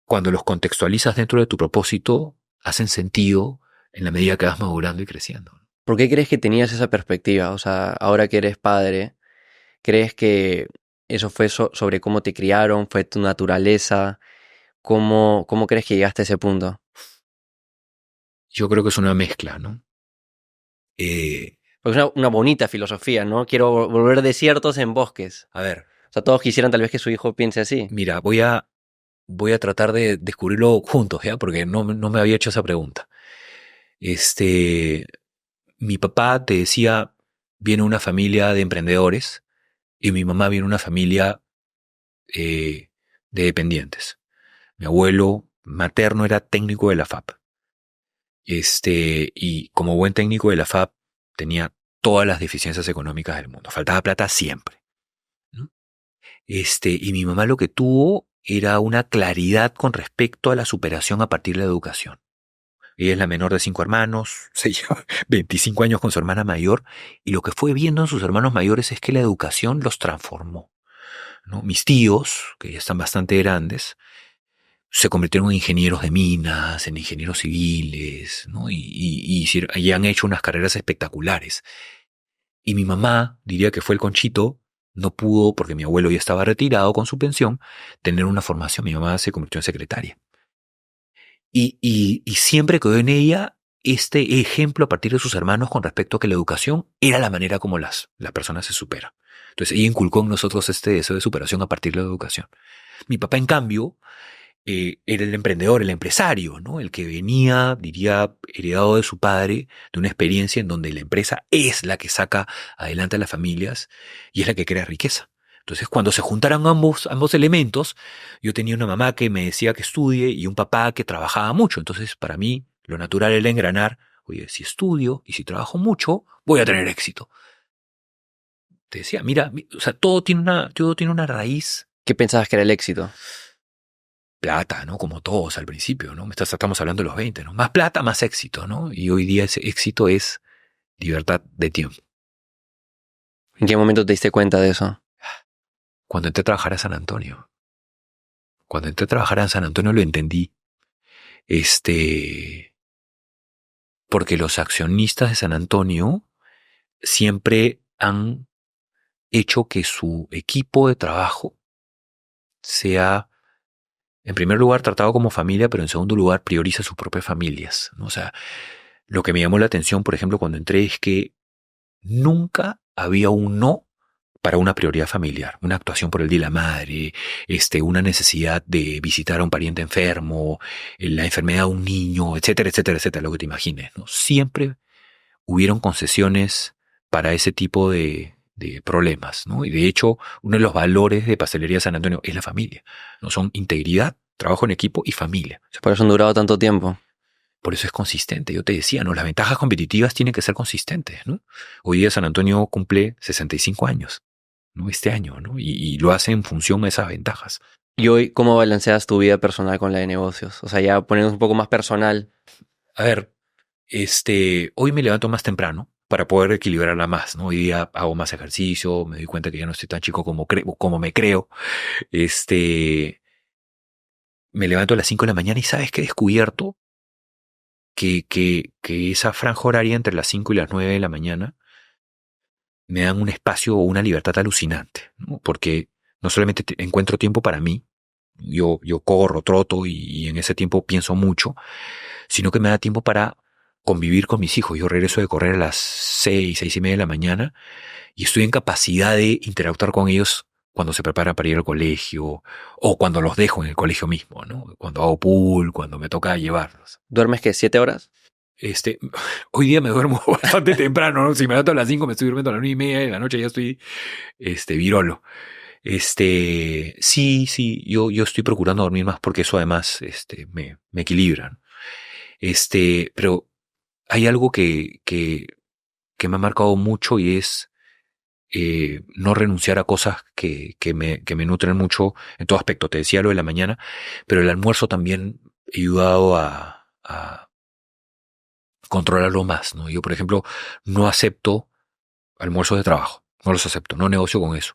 cuando los contextualizas dentro de tu propósito, hacen sentido en la medida que vas madurando y creciendo. ¿Por qué crees que tenías esa perspectiva? O sea, ahora que eres padre, ¿crees que eso fue sobre cómo te criaron, fue tu naturaleza? ¿Cómo crees que llegaste a ese punto? Yo creo que es una mezcla, ¿no? Eh, Porque es una bonita filosofía, ¿no? Quiero volver desiertos en bosques. a ver, O sea, todos quisieran tal vez que su hijo piense así. mira, voy a tratar de descubrirlo juntos, ¿ya? Porque no me había hecho esa pregunta. Este, Mi papá, te decía, viene de una familia de emprendedores y mi mamá viene de una familia de dependientes. Mi abuelo materno era técnico de la FAP. Y como buen técnico de la FAP tenía todas las deficiencias económicas del mundo. Faltaba plata siempre, ¿no? Y mi mamá lo que tuvo era una claridad con respecto a la superación a partir de la educación. Ella es la menor de 5 hermanos, se lleva 25 años con su hermana mayor, y lo que fue viendo en sus hermanos mayores es que la educación los transformó, ¿no? Mis tíos, que ya están bastante grandes, se convirtieron en ingenieros de minas, en ingenieros civiles, ¿no? Y han hecho unas carreras espectaculares. Y mi mamá, diría que fue el Conchito, no pudo, porque mi abuelo ya estaba retirado con su pensión, tener una formación. Mi mamá se convirtió en secretaria. Y siempre quedó en ella este ejemplo a partir de sus hermanos con respecto a que la educación era la manera como la persona se supera. Entonces ella inculcó en nosotros este deseo de superación a partir de la educación. Mi papá, en cambio, era el emprendedor, el empresario, ¿no? El que venía, diría, heredado de su padre, de una experiencia en donde la empresa es la que saca adelante a las familias y es la que crea riqueza. Entonces, cuando se juntaron ambos elementos, yo tenía una mamá que me decía que estudie y un papá que trabajaba mucho. Entonces, para mí, lo natural era engranar. Oye, si estudio y si trabajo mucho, voy a tener éxito. Te decía, mira, o sea, todo tiene una raíz. ¿Qué pensabas que era el éxito? Plata, ¿no? Como todos al principio, ¿no? Estamos hablando de los 20, ¿no? Más plata, más éxito, ¿no? Y hoy día ese éxito es libertad de tiempo. ¿En qué momento te diste cuenta de eso? Cuando entré a trabajar a San Antonio. Cuando entré a trabajar en San Antonio lo entendí. Porque los accionistas de San Antonio siempre han hecho que su equipo de trabajo sea, en primer lugar, tratado como familia, pero en segundo lugar, prioriza sus propias familias, ¿no? O sea, lo que me llamó la atención, por ejemplo, cuando entré es que nunca había un no para una prioridad familiar, una actuación por el día de la madre, una necesidad de visitar a un pariente enfermo, la enfermedad de un niño, etcétera, etcétera, etcétera, lo que te imagines, ¿no? Siempre hubieron concesiones para ese tipo de problemas, ¿no? Y de hecho, uno de los valores de Pastelería San Antonio es la familia, ¿no? Son integridad, trabajo en equipo y familia. Por eso han durado tanto tiempo. Por eso es consistente. Yo te decía, ¿no? Las ventajas competitivas tienen que ser consistentes, ¿no? Hoy día San Antonio cumple 65 años, ¿no? Este año, ¿no? Y lo hace en función a esas ventajas. ¿Y hoy cómo balanceas tu vida personal con la de negocios? O sea, ya poniendo un poco más personal. A ver, hoy me levanto más temprano para poder equilibrarla más, ¿no? Hoy día hago más ejercicio, me doy cuenta que ya no estoy tan chico como me creo. Me levanto a las 5 de la mañana y ¿sabes qué he descubierto? Que esa franja horaria entre las 5 y las 9 de la mañana me dan un espacio o una libertad alucinante, ¿no? Porque no solamente encuentro tiempo para mí, yo corro, troto y en ese tiempo pienso mucho, sino que me da tiempo para convivir con mis hijos. Yo regreso de correr a las 6:30 de la mañana y estoy en capacidad de interactuar con ellos cuando se preparan para ir al colegio o cuando los dejo en el colegio mismo, ¿no? Cuando hago pool, cuando me toca llevarlos. ¿Duermes qué? ¿7 horas? Hoy día me duermo bastante temprano, ¿no? Si me levanto a las 5 me estoy durmiendo a las 9:30 de la noche, ya estoy, virolo. Sí, yo estoy procurando dormir más porque eso además, me equilibra, ¿no? Pero hay algo que me ha marcado mucho y es no renunciar a cosas que me nutren mucho en todo aspecto. Te decía lo de la mañana, pero el almuerzo también he ayudado a controlarlo más, ¿no? Yo, por ejemplo, no acepto almuerzos de trabajo. No los acepto, no negocio con eso.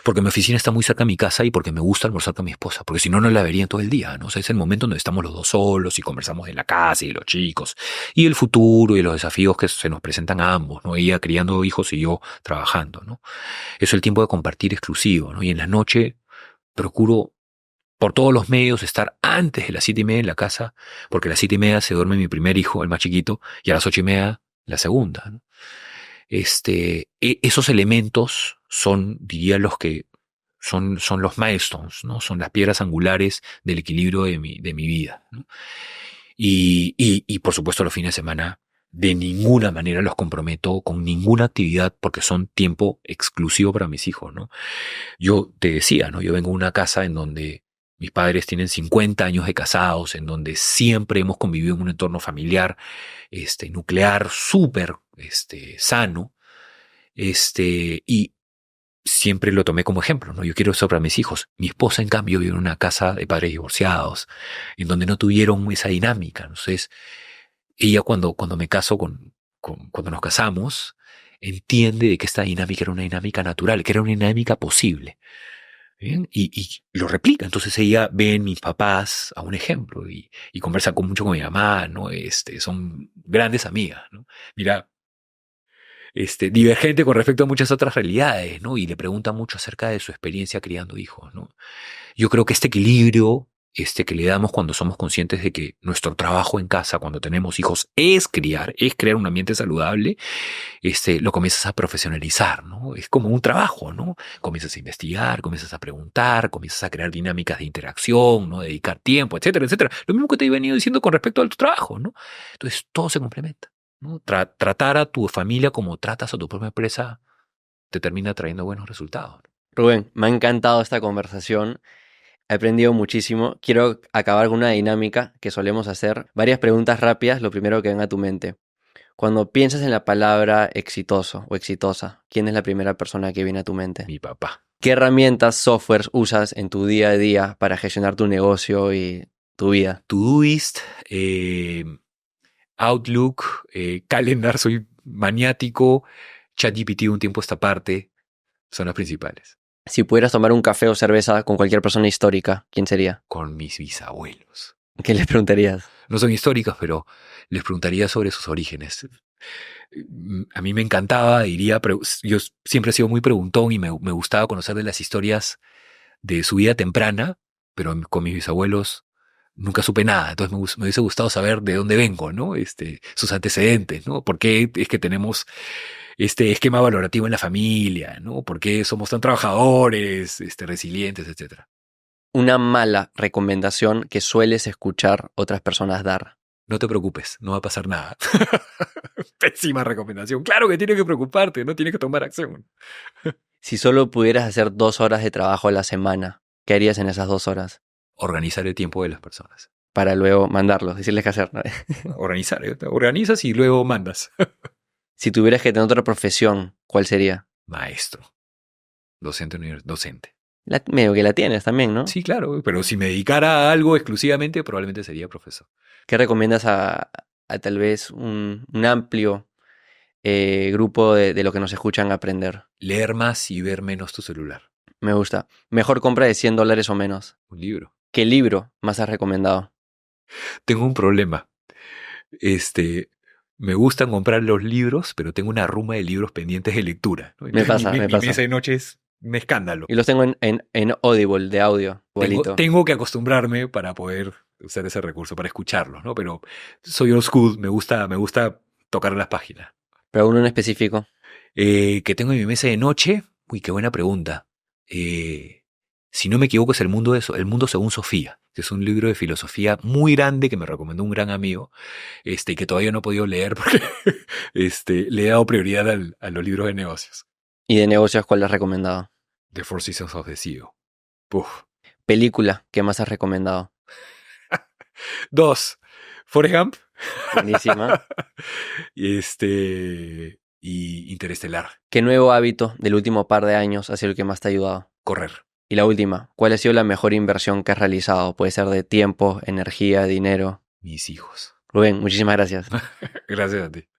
Porque mi oficina está muy cerca de mi casa y porque me gusta almorzar con mi esposa. Porque si no, no la vería en todo el día, ¿no? O sea, es el momento donde estamos los dos solos y conversamos de la casa y de los chicos y el futuro y los desafíos que se nos presentan a ambos, ¿no? Ella criando hijos y yo trabajando, ¿no? Es el tiempo de compartir exclusivo, ¿no? Y en la noche procuro por todos los medios estar antes de las 7:30 en la casa, porque a las 7:30 se duerme mi primer hijo, el más chiquito, y a las 8:30 la segunda, ¿no? Esos elementos son, diría, los que son los milestones, ¿no? Son las piedras angulares del equilibrio de mi vida, ¿no? Y por supuesto los fines de semana de ninguna manera los comprometo con ninguna actividad porque son tiempo exclusivo para mis hijos, ¿no? Yo te decía, ¿no? Yo vengo de una casa en donde mis padres tienen 50 años de casados, en donde siempre hemos convivido en un entorno familiar, nuclear, súper, sano, y siempre lo tomé como ejemplo, ¿no? Yo quiero eso para mis hijos. Mi esposa, en cambio, vive en una casa de padres divorciados, en donde no tuvieron esa dinámica. Entonces, ella cuando me caso cuando nos casamos, entiende de que esta dinámica era una dinámica natural, que era una dinámica posible. ¿Bien? Y lo replica. Entonces ella ve en mis papás a un ejemplo y conversa mucho con mi mamá, ¿no? Son grandes amigas, ¿no? Mira, divergente con respecto a muchas otras realidades, ¿no? Y le pregunta mucho acerca de su experiencia criando hijos, ¿no? Yo creo que este equilibrio, que le damos cuando somos conscientes de que nuestro trabajo en casa, cuando tenemos hijos, es crear un ambiente saludable, lo comienzas a profesionalizar, ¿no? Es como un trabajo, ¿no? Comienzas a investigar, comienzas a preguntar, comienzas a crear dinámicas de interacción, ¿no? Dedicar tiempo, etcétera, etcétera. Lo mismo que te he venido diciendo con respecto a tu trabajo, ¿no? Entonces, todo se complementa, ¿no? Tratar a tu familia como tratas a tu propia empresa te termina trayendo buenos resultados. Rubén, me ha encantado esta conversación. He aprendido muchísimo. Quiero acabar con una dinámica que solemos hacer. Varias preguntas rápidas, lo primero que venga a tu mente. Cuando piensas en la palabra exitoso o exitosa, ¿quién es la primera persona que viene a tu mente? Mi papá. ¿Qué herramientas, softwares usas en tu día a día para gestionar tu negocio y tu vida? Todoist, Outlook, Calendar, soy maniático, ChatGPT un tiempo a esta parte, son las principales. Si pudieras tomar un café o cerveza con cualquier persona histórica, ¿quién sería? Con mis bisabuelos. ¿Qué les preguntarías? No son históricos, pero les preguntaría sobre sus orígenes. A mí me encantaba, yo siempre he sido muy preguntón y me gustaba conocer de las historias de su vida temprana, pero con mis bisabuelos nunca supe nada. Entonces me hubiese gustado saber de dónde vengo, ¿no? Sus antecedentes, ¿no? ¿Por qué es que tenemos este esquema valorativo en la familia, ¿no? ¿Por qué somos tan trabajadores, resilientes, etcétera? Una mala recomendación que sueles escuchar otras personas dar. No te preocupes, no va a pasar nada. Pésima recomendación. Claro que tienes que preocuparte, no tienes que tomar acción. Si solo pudieras hacer 2 horas de trabajo a la semana, ¿qué harías en esas 2 horas? Organizar el tiempo de las personas. Para luego mandarlos, decirles qué hacer, ¿no? Organizas y luego mandas. Si tuvieras que tener otra profesión, ¿cuál sería? Maestro. Docente. Medio que la tienes también, ¿no? Sí, claro, pero si me dedicara a algo exclusivamente, probablemente sería profesor. ¿Qué recomiendas a tal vez un amplio grupo de lo que nos escuchan aprender? Leer más y ver menos tu celular. Me gusta. Mejor compra de $100 o menos. Un libro. ¿Qué libro más has recomendado? Tengo un problema. Me gustan comprar los libros, pero tengo una ruma de libros pendientes de lectura, ¿no? Me pasa. Mi mesa de noche es un escándalo. Y los tengo en Audible, de audio. Igualito. Tengo que acostumbrarme para poder usar ese recurso, para escucharlos, ¿no? Pero soy old school, me gusta tocar las páginas. Pero uno en específico. Que tengo en mi mesa de noche. Uy, qué buena pregunta. Si no me equivoco, es El mundo según Sofía, que es un libro de filosofía muy grande que me recomendó un gran amigo, y que todavía no he podido leer porque le he dado prioridad a los libros de negocios. ¿Y de negocios cuál has recomendado? The Four Seasons of the CEO. Puf. ¿Película que más has recomendado? 2. Forrest Gump. Buenísima. Y Interestelar. ¿Qué nuevo hábito del último par de años ha sido el que más te ha ayudado? Correr. Y la última, ¿cuál ha sido la mejor inversión que has realizado? Puede ser de tiempo, energía, dinero. Mis hijos. Rubén, muchísimas gracias. Gracias a ti.